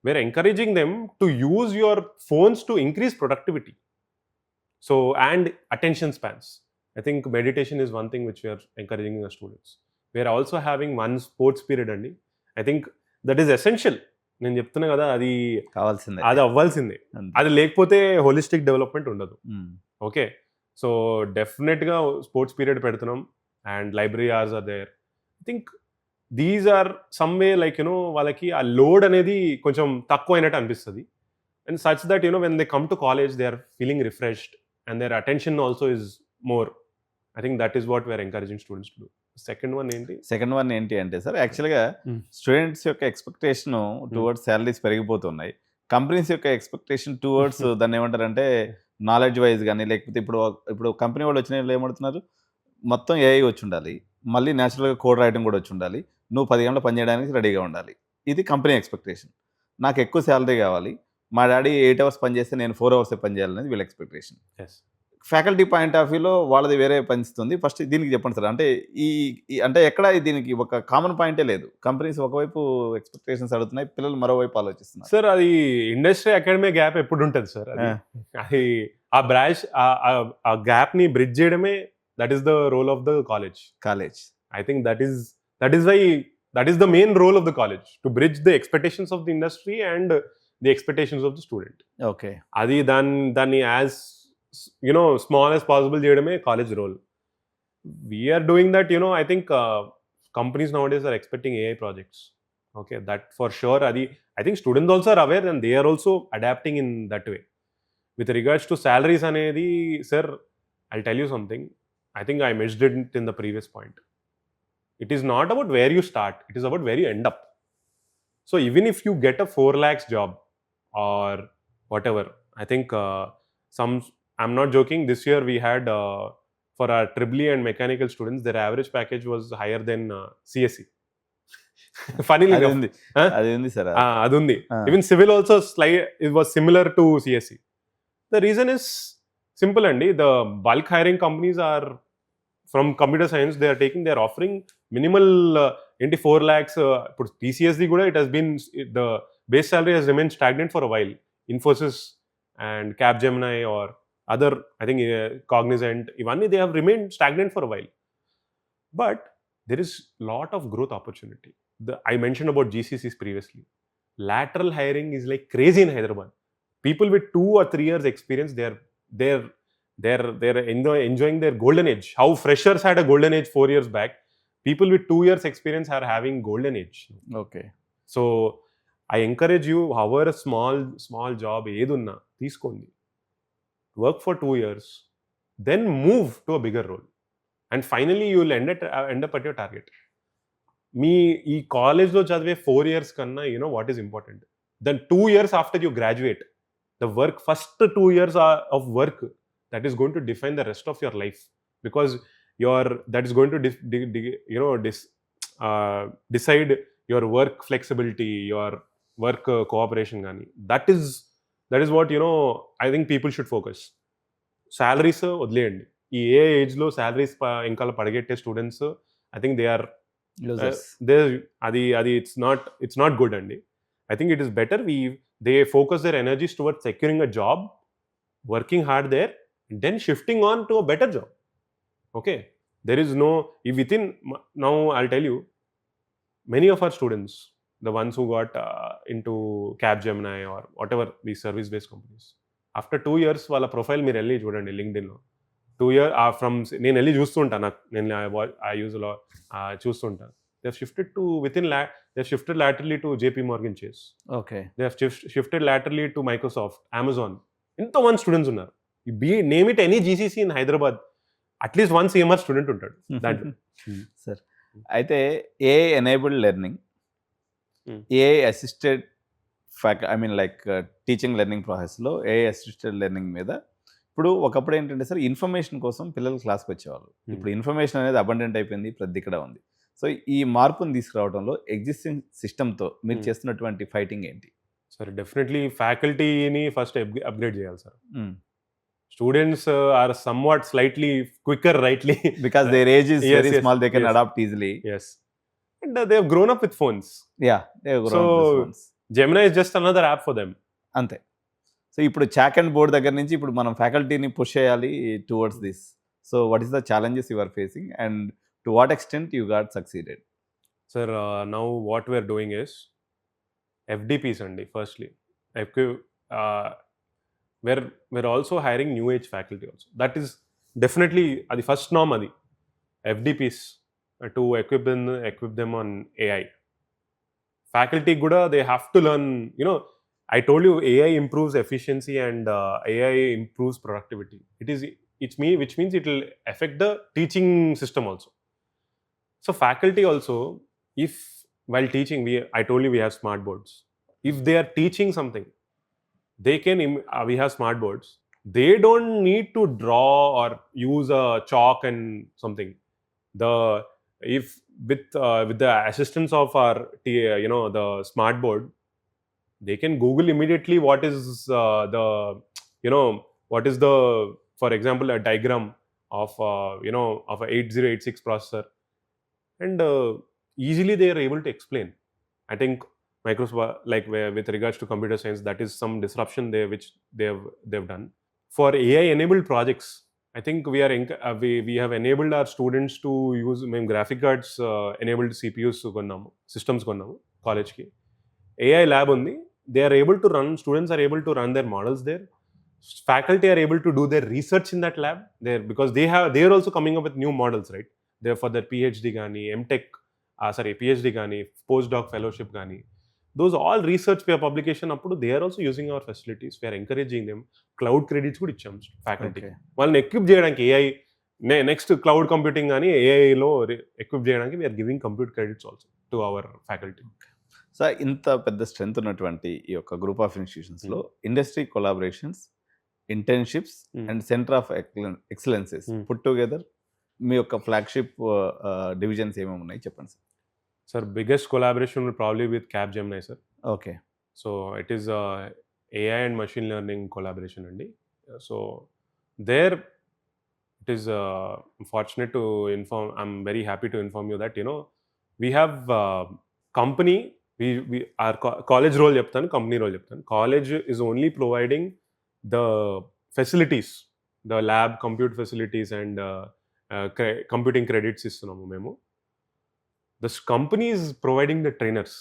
we're encouraging them to use your phones to increase productivity. So, and attention spans. I think meditation is one thing which we are encouraging our students. We are also having one sports period అండి. I think that is essential. నేను చెప్తున్నా కదా, అది అవ్వాల్సిందే. అది లేకపోతే holistic development ఉండదు. Okay, so డెఫినెట్గా స్పోర్ట్స్ పీరియడ్ పెడుతున్నాం and library hours are there. I think these are some way like వాళ్ళకి ఆ లోడ్ అనేది కొంచెం తక్కువ అయినట్టు అనిపిస్తుంది. And such that when they come to college, they are feeling refreshed and their attention also is more. I think that is what we are encouraging students to do. Second one ఏంటి అంటే sir, యాక్చువల్గా students యొక్క expectation towards salaries పెరిగిపోతున్నాయి. Companies యొక్క expectation towards దాన్ని ఏమంటారంటే knowledge wise కానీ, లేకపోతే ఇప్పుడు కంపెనీ వాళ్ళు వచ్చిన వాళ్ళు ఏమంటున్నారు, మొత్తం ఏఐ వచ్చి ఉండాలి, మళ్ళీ న్యాచురల్గా కోడ్ రాయడం కూడా వచ్చి ఉండాలి, నువ్వు 10 గంటలు పనిచేయడానికి రెడీగా ఉండాలి. ఇది కంపెనీ ఎక్స్పెక్టేషన్. నాకు ఎక్కువ శాలరీ కావాలి, మా డాడీ 8 hours పని చేస్తే నేను 4 hours పని చేయాలనేది వీళ్ళ ఎక్స్పెక్టేషన్. ఫ్యాకల్టీ పాయింట్ ఆఫ్ వ్యూలో వాళ్ళది వేరే పనిస్తుంది. ఫస్ట్ దీనికి చెప్పండి సార్, అంటే అంటే ఎక్కడ దీనికి ఒక కామన్ పాయింటే లేదు. కంపెనీస్ ఒకవైపు ఎక్స్పెక్టేషన్స్ అడుగుతున్నాయి, పిల్లలు మరోవైపు ఆలోచిస్తున్నారు. సార్, అది ఇండస్ట్రీ అకాడమీ గ్యాప్ ఎప్పుడు ఉంటుంది సార్, అది ఆ బ్రాంచ్ ఆ గ్యాప్ ని బ్రిడ్జ్ చేయడమే that is the role of the college. I think that is the main role of the college, to bridge the expectations of the industry and the expectations of the student. Okay. Adi danni as small as possible cheyadame college role. We are doing that. I think companies nowadays are expecting AI projects. Okay, that for sure. I think students also are aware and they are also adapting in that way. With regards to salaries anedi, sir, I'll tell you something. I think I missed it in the previous point. It is not about where you start, it is about where you end up. So even if you get a 4 lakhs job or whatever, I think I'm not joking, this year we had for our EEE and mechanical students, their average package was higher than CSE. Funnily enough, adundi sir, adundi. Even civil also it was similar to CSE. The reason is simple andi, the bulk hiring companies are from computer science, they are offering minimal 4 lakhs. Put TCSD kuda, it has been, the base salary has remained stagnant for a while. Infosys and Capgemini or other, I think Cognizant, Ivanni, they have remained stagnant for a while. But there is lot of growth opportunity. I mentioned about GCCs previously. Lateral hiring is like crazy in Hyderabad. People with 2 or 3 years experience, they're enjoying their golden age. How freshers had a golden age 4 years back, people with 2 years experience are having golden age. Okay. So I encourage you, however small job edunna teeskondi, work for 2 years, then move to a bigger role, and finally you will end up at your target. Me ee college lo chadive 4 years kanna, what is important, then 2 years after you graduate, the work, first 2 years of work, that is going to define the rest of your life, because that is going to decide your work flexibility, your work cooperation gani. That is what I think people should focus. Salaries వదిలేయండి, ఈ ఏ age లో salaries ఇంకా పడగెట్టే students, I think they are losers. It's not good అండి. I think it is better they focus their energies towards securing a job, working hard there, and then shifting on to a better job. Okay, there is no within. Now I'll tell you, many of our students, the ones who got into Capgemini or whatever these service based companies, after 2 years వాళ్ళ profile మీరు వెళ్ళి చూడండి LinkedIn లో. 2 years from నేను వెళ్ళి చూస్తుంటా, నేను I use a lot చూస్తుంటా. They have shifted laterally to JP Morgan Chase. Okay. They have shifted laterally to Microsoft, Amazon. ఇంతమంది students ఉన్నారు. Name it any GCC in Hyderabad, at least 1 CMR student ఉంటాడు దాంట్లో. Sir, అయితే AI enabled learning, AI assisted teaching learning ప్రాసెస్లో AI assisted learning మీద ఇప్పుడు ఒకప్పుడు ఏంటంటే సార్, ఇన్ఫర్మేషన్ కోసం పిల్లలు క్లాస్కి వచ్చేవాళ్ళు. ఇప్పుడు ఇన్ఫర్మేషన్ అనేది అబండెంట్ అయిపోయింది, ప్రతి ఇక్కడ ఉంది. సో ఈ మార్పును తీసుకురావడంలో ఎగ్జిస్టింగ్ సిస్టమ్తో మీరు చేస్తున్నటువంటి ఫైటింగ్ ఏంటి? సార్, డెఫినెట్లీ ఫ్యాకల్టీని ఫస్ట్ అప్గ్రేడ్ చేయాలి sir. Students are somewhat slightly quicker, rightly, because their age is very small, they can adapt easily. Yes, and they have grown up with phones. Yeah, they have grown up with phones. Gemini is just another app for them. Ante. So ఇప్పుడు chalk and board దగ్గర నుంచి ఇప్పుడు మనం ఫ్యాకల్టీని push చేయాలి towards this. So what is the challenges you are facing and to what extent you got succeeded? Sir, now what we're doing is FDPs అండి firstly. Equi- uh, we're also hiring new age faculty also. That is definitely the first norm adi. FDPs to equip them on AI. Faculty kuda they have to learn, you know, I told you AI improves efficiency and AI improves productivity. Which means it will affect the teaching system also. So faculty also, if while teaching, I told you we have smart boards. If they are teaching something, they can we have smart boards. They don't need to draw or use a chalk and something. The if with the assistance of our the smart board, they can Google immediately what is the what is the, for example, a diagram of of a 8086 processor, and easily they are able to explain. I think Microsoft, like with regards to computer science, that is some disruption there which they've done. For AI enabled projects, I think we have enabled our students to use graphic cards enabled CPUs systems college ki AI lab undi. They are able to run, students are able to run their models there. Faculty are able to do their research in that lab there, because they are also coming up with new models, right? They're for their PhD gani, MTech, PhD gani, postdoc fellowship gani. Those all research publication appudu they are also using our facilities. We are encouraging them. Cloud credits kuda icham faculty. వాళ్ళని equip cheyadaniki AI next cloud computing gani AI lo equip cheyadaniki we are giving compute credits also to our faculty. So ఇంత పెద్ద strength ఉన్నటువంటి ఈ యొక్క group of ఇన్స్టిట్యూషన్స్లో industry collaborations, internships and centre of excellences put together మీ యొక్క flagship divisions ఏమేమి ఉన్నాయి చెప్పండి sir. Sir, biggest collaboration will probably with Capgemini, sir. Okay. So it is AI and machine learning collaboration andi. So there it is fortunate to inform. I'm very happy to inform you that we have company. We our college role cheptanu, company role cheptanu. College is only providing the facilities, the lab, compute facilities and computing credits istunamu memo. This company is providing the trainers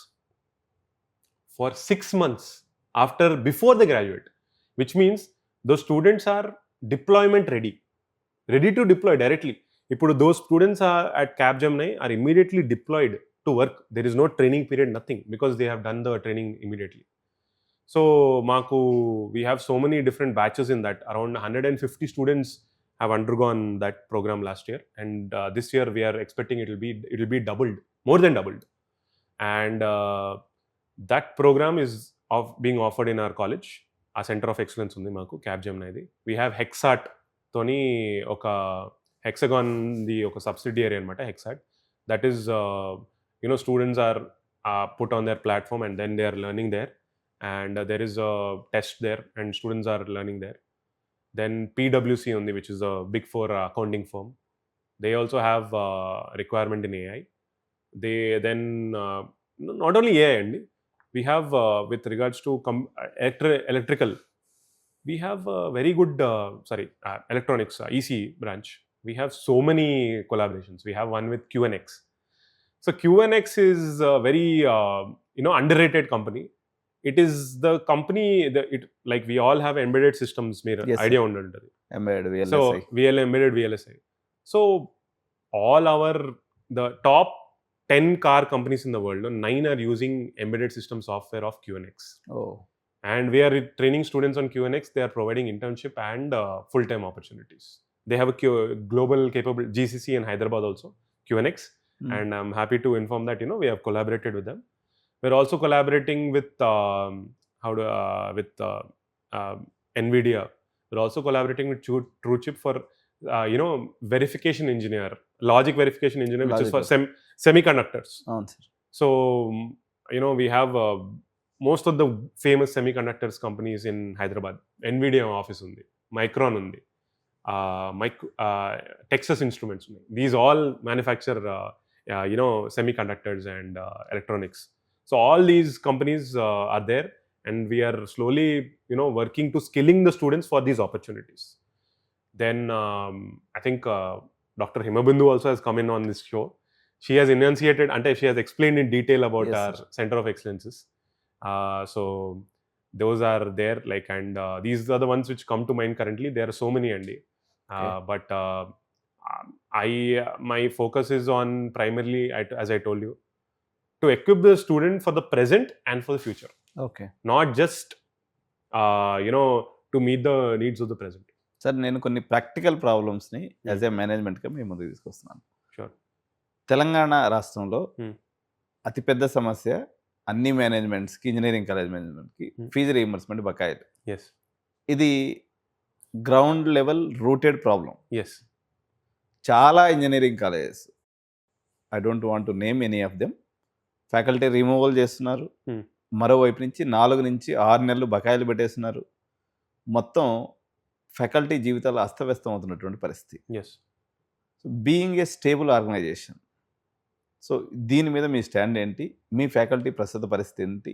for 6 months before they graduate, which means those students are deployment ready to deploy directly. ఇప్పుడు those students are at Capgemini are immediately deployed to work. There is no training period, nothing, because they have done the training immediately. So we have so many different batches in that. Around 150 students have undergone that program last year, and this year we are expecting it will be doubled, more than doubled. And that program is being offered in our college. Our center of excellence undi maaku Capgemini idi. We have Hexat toni oka Hexagon the oka subsidiary anamata, Hexat. That is students are put on their platform and then they are learning there, and there is a test there and students are learning there. Then PwC undi, which is a big four accounting firm. They also have requirement in AI. They then not only AI andi, we have with regards to electrical, we have very good electronics EC branch. We have so many collaborations. We have one with QNX. So QNX is a very underrated company. It is the company like we all have embedded systems idea unduntadi. Embedded VLSI. So embedded VLSI. So all the top 10 car companies in the world, 9 are using embedded system software of QNX. Oh. And we are training students on QNX. They are providing internship and full-time opportunities. They have a global capable GCC in Hyderabad also, QNX. And I'm happy to inform that we have collaborated with them. We're also collaborating with NVIDIA. We're also collaborating with TrueChip for verification engineer, logic verification engineer, which is for semiconductors. So we have most of the famous semiconductors companies in Hyderabad. NVIDIA office undi, Micron undi, Texas Instruments undi. These all manufacture semiconductors and electronics. So all these companies are there, and we are slowly, working to skilling the students for these opportunities. Then I think Dr. Himabindu also has come in on this show. She has enunciated, she has explained in detail about Yes, our sir. Center of Excellences. So those are there, and these are the ones which come to mind currently. There are so many, Andy. But my focus is on primarily, as I told you, to equip the student for the present and for the future. Okay. Not just to meet the needs of the present. Sir నేను కొన్ని practical ప్రాబ్లమ్స్ని as a మేనేజ్మెంట్గా మీ ముందుకు తీసుకొస్తున్నాను. Sure. Telangana రాష్ట్రంలో అతిపెద్ద సమస్య అన్ని మేనేజ్మెంట్స్కి, engineering college మేనేజ్మెంట్కి ఫీజు రీయింబర్స్మెంట్ బకాయిలు. Yes. ఇది ground level rooted problem. Yes. చాలా engineering colleges, I don't want to name any of them, faculty removal చేస్తున్నారు. మరోవైపు నుంచి 4 నుంచి 6 నెలలు బకాయిలు పెట్టేస్తున్నారు. మొత్తం ఫ్యాకల్టీ జీవితాలు అస్తవ్యస్తం అవుతున్నటువంటి పరిస్థితి. Yes. So being a stable organisation, so దీని మీద మీ స్టాండ్ ఏంటి? మీ ఫ్యాకల్టీ ప్రస్తుత పరిస్థితి ఏంటి?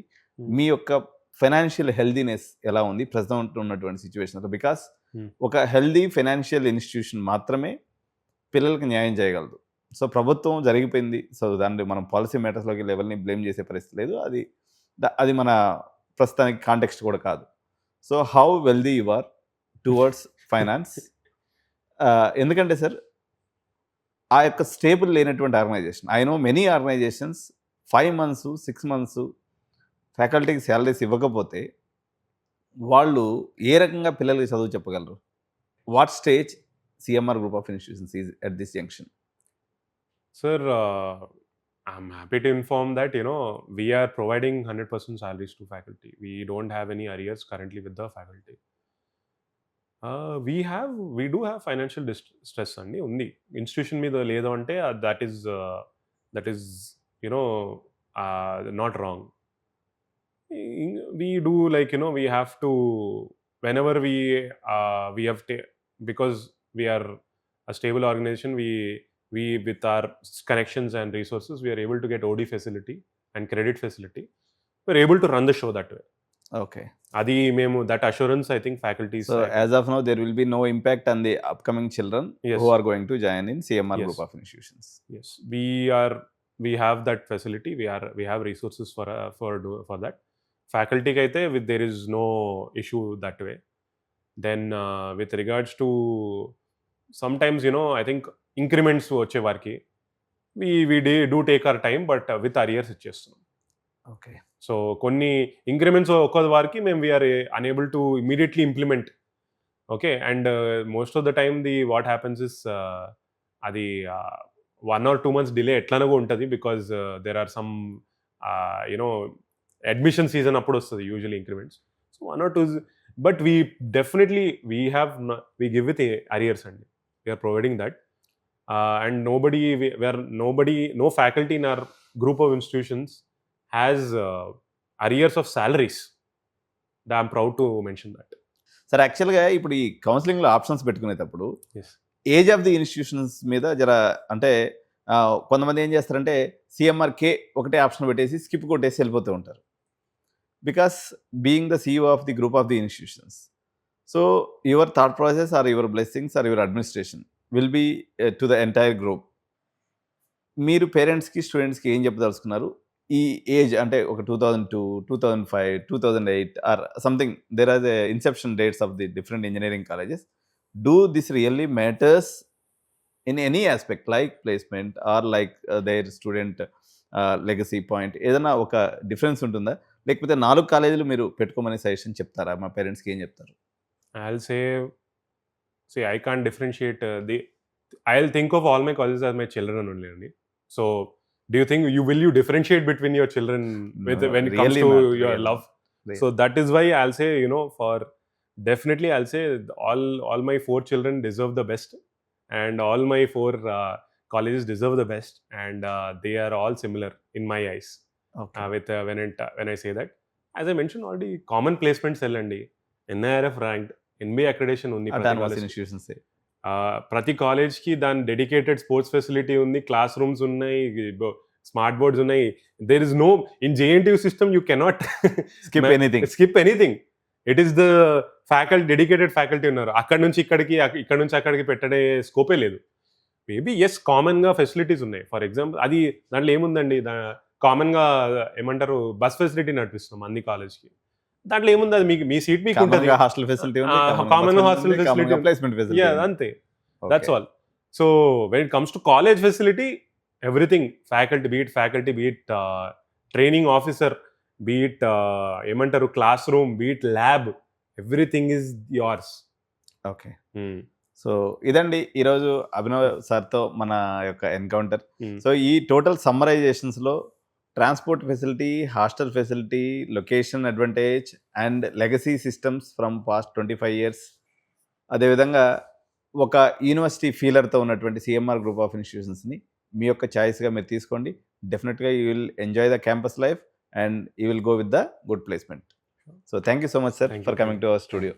మీ యొక్క ఫైనాన్షియల్ హెల్దీనెస్ ఎలా ఉంది ప్రస్తుతం ఉన్నటువంటి సిచ్యువేషన్లో? బికాస్ ఒక హెల్దీ ఫైనాన్షియల్ ఇన్స్టిట్యూషన్ మాత్రమే పిల్లలకి న్యాయం చేయగలదు. సో ప్రభుత్వం జరిగిపోయింది, సో దాన్ని మనం పాలసీ మ్యాటర్స్లోకి లెవెల్ని బ్లేమ్ చేసే పరిస్థితి లేదు. అది మన ప్రస్తుతానికి కాంటెక్స్ట్ కూడా కాదు. So how wealthy you are towards finance? ఎందుకంటే సార్, ఆ యొక్క స్టేబుల్ లేనటువంటి organisation, I know many organisations 5 months 6 months ఫ్యాకల్టీకి శాలరీస్ ఇవ్వకపోతే వాళ్ళు ఏ రకంగా పిల్లలకి చదువు చెప్పగలరు? What stage CMR Group of Institutions is at this junction? Sir, I'm happy to inform that, we are providing 100% salaries to faculty. We don't have any arrears currently with the faculty. We do have financial stress అండి, ఉంది. Institution మీద లేదు అంటే that is not wrong. We do, we have to, whenever we have because we are a stable organization, we with our connections and resources, we are able to get OD facility and credit facility. We're able to run the show that way. Okay. Adi memu, that assurance, I think faculty. So as of now, there will be no impact on the upcoming children who are going to join in CMR Group of Institutions. Yes, we have that facility. We have resources for that. Faculty kaite there is no issue that way. Then with regards to sometimes, I think increments వచ్చే వారికి we do take our time, but with arrears ఇచ్చేస్తున్నాం. Okay. So కొన్ని increments ఒక్కొక్క వారికి మేము we are unable to immediately implement. Okay, and most of the time what happens is అది 1 or 2 months delay ఎట్లానో ఉంటుంది, because there are some admission season అప్పుడు వస్తుంది usually increments. So 1 or 2, but we definitely we give with arrears అండి. We are providing that, and no faculty in our group of institutions has arrears of salaries. I'm proud to mention that. Sir, యాక్చువల్గా ఇప్పుడు ఈ కౌన్సిలింగ్లో options పెట్టుకునేటప్పుడు age of the institutions మీద అంటే కొంతమంది ఏం చేస్తారంటే CMRK ఒకటే ఆప్షన్ పెట్టేసి స్కిప్ కొట్టేసి వెళ్ళిపోతూ ఉంటారు. Because being the CEO of the group of the institutions, so your thought process or your blessings or your administration will be to the entire group. మీరు పేరెంట్స్కి, స్టూడెంట్స్కి ఏం చెప్పదలుచుకున్నారు? ఈ ఏజ్ అంటే ఒక 2002, 2005, 2008 or something, there are the inception dates of the different engineering colleges. Do this really matters in any aspect like placement or like their student legacy point? ఏదైనా ఒక డిఫరెన్స్ ఉంటుందా? లేకపోతే 4 కాలేజీలు మీరు పెట్టుకోమని సజెషన్ చెప్తారా? మా పేరెంట్స్కి ఏం చెప్తారు? I'll say I can't differentiate I'll think of all my colleges as my children only. So do you think you differentiate between your children when it comes really to not, your really. love? Really. So that is why I'll say, for definitely I'll say all my 4 children deserve the best, and all my 4 colleges deserve the best, and they are all similar in my eyes. Okay. When I say that, as I mentioned already, common placement cell andi, NIRF ranked, NBA accreditation undi Autonomous institutions. ప్రతి కాలేజ్కి దాని dedicated sports facility ఉంది, classrooms ఉన్నాయి, smart boards ఉన్నాయి. There is no in JNTU system you cannot skip anything. It is the dedicated faculty ఉన్నారు. అక్కడ నుంచి అక్కడికి పెట్టడే స్కోపే లేదు. మేబీ కామన్గా ఫెసిలిటీస్ ఉన్నాయి. ఫర్ ఎగ్జాంపుల్ అది దాంట్లో ఏముందండి, కామన్గా ఏమంటారు బస్ ఫెసిలిటీ నడిపిస్తున్నాం అన్ని కాలేజ్కి. దాంట్లో ఏముంది, అది మీకు మీ సీట్ మీకు ఉంటుంది, hostel facility common hostel facility, placement facility, అంతే. That's all. So when it comes to college facility, everything faculty be it training officer, be it ఏమంటారు classroom, be it lab, everything is yours. Okay. So ఇదండి ఈరోజు అభినవ్ సార్తో మన యొక్క encounter. So ఈ total సమ్మరైజేషన్స్లో transport facility, hostel facility, location advantage and legacy systems from past 25 years, అదేవిధంగా ఒక యూనివర్సిటీ ఫీలర్తో ఉన్నటువంటి సిఎంఆర్ గ్రూప్ ఆఫ్ ఇన్స్టిట్యూషన్స్ని మీ యొక్క చాయిస్గా మీరు తీసుకోండి. డెఫినెట్గా you will enjoy the campus life and you will go with the good placement. So thank you so much sir for coming to our studio.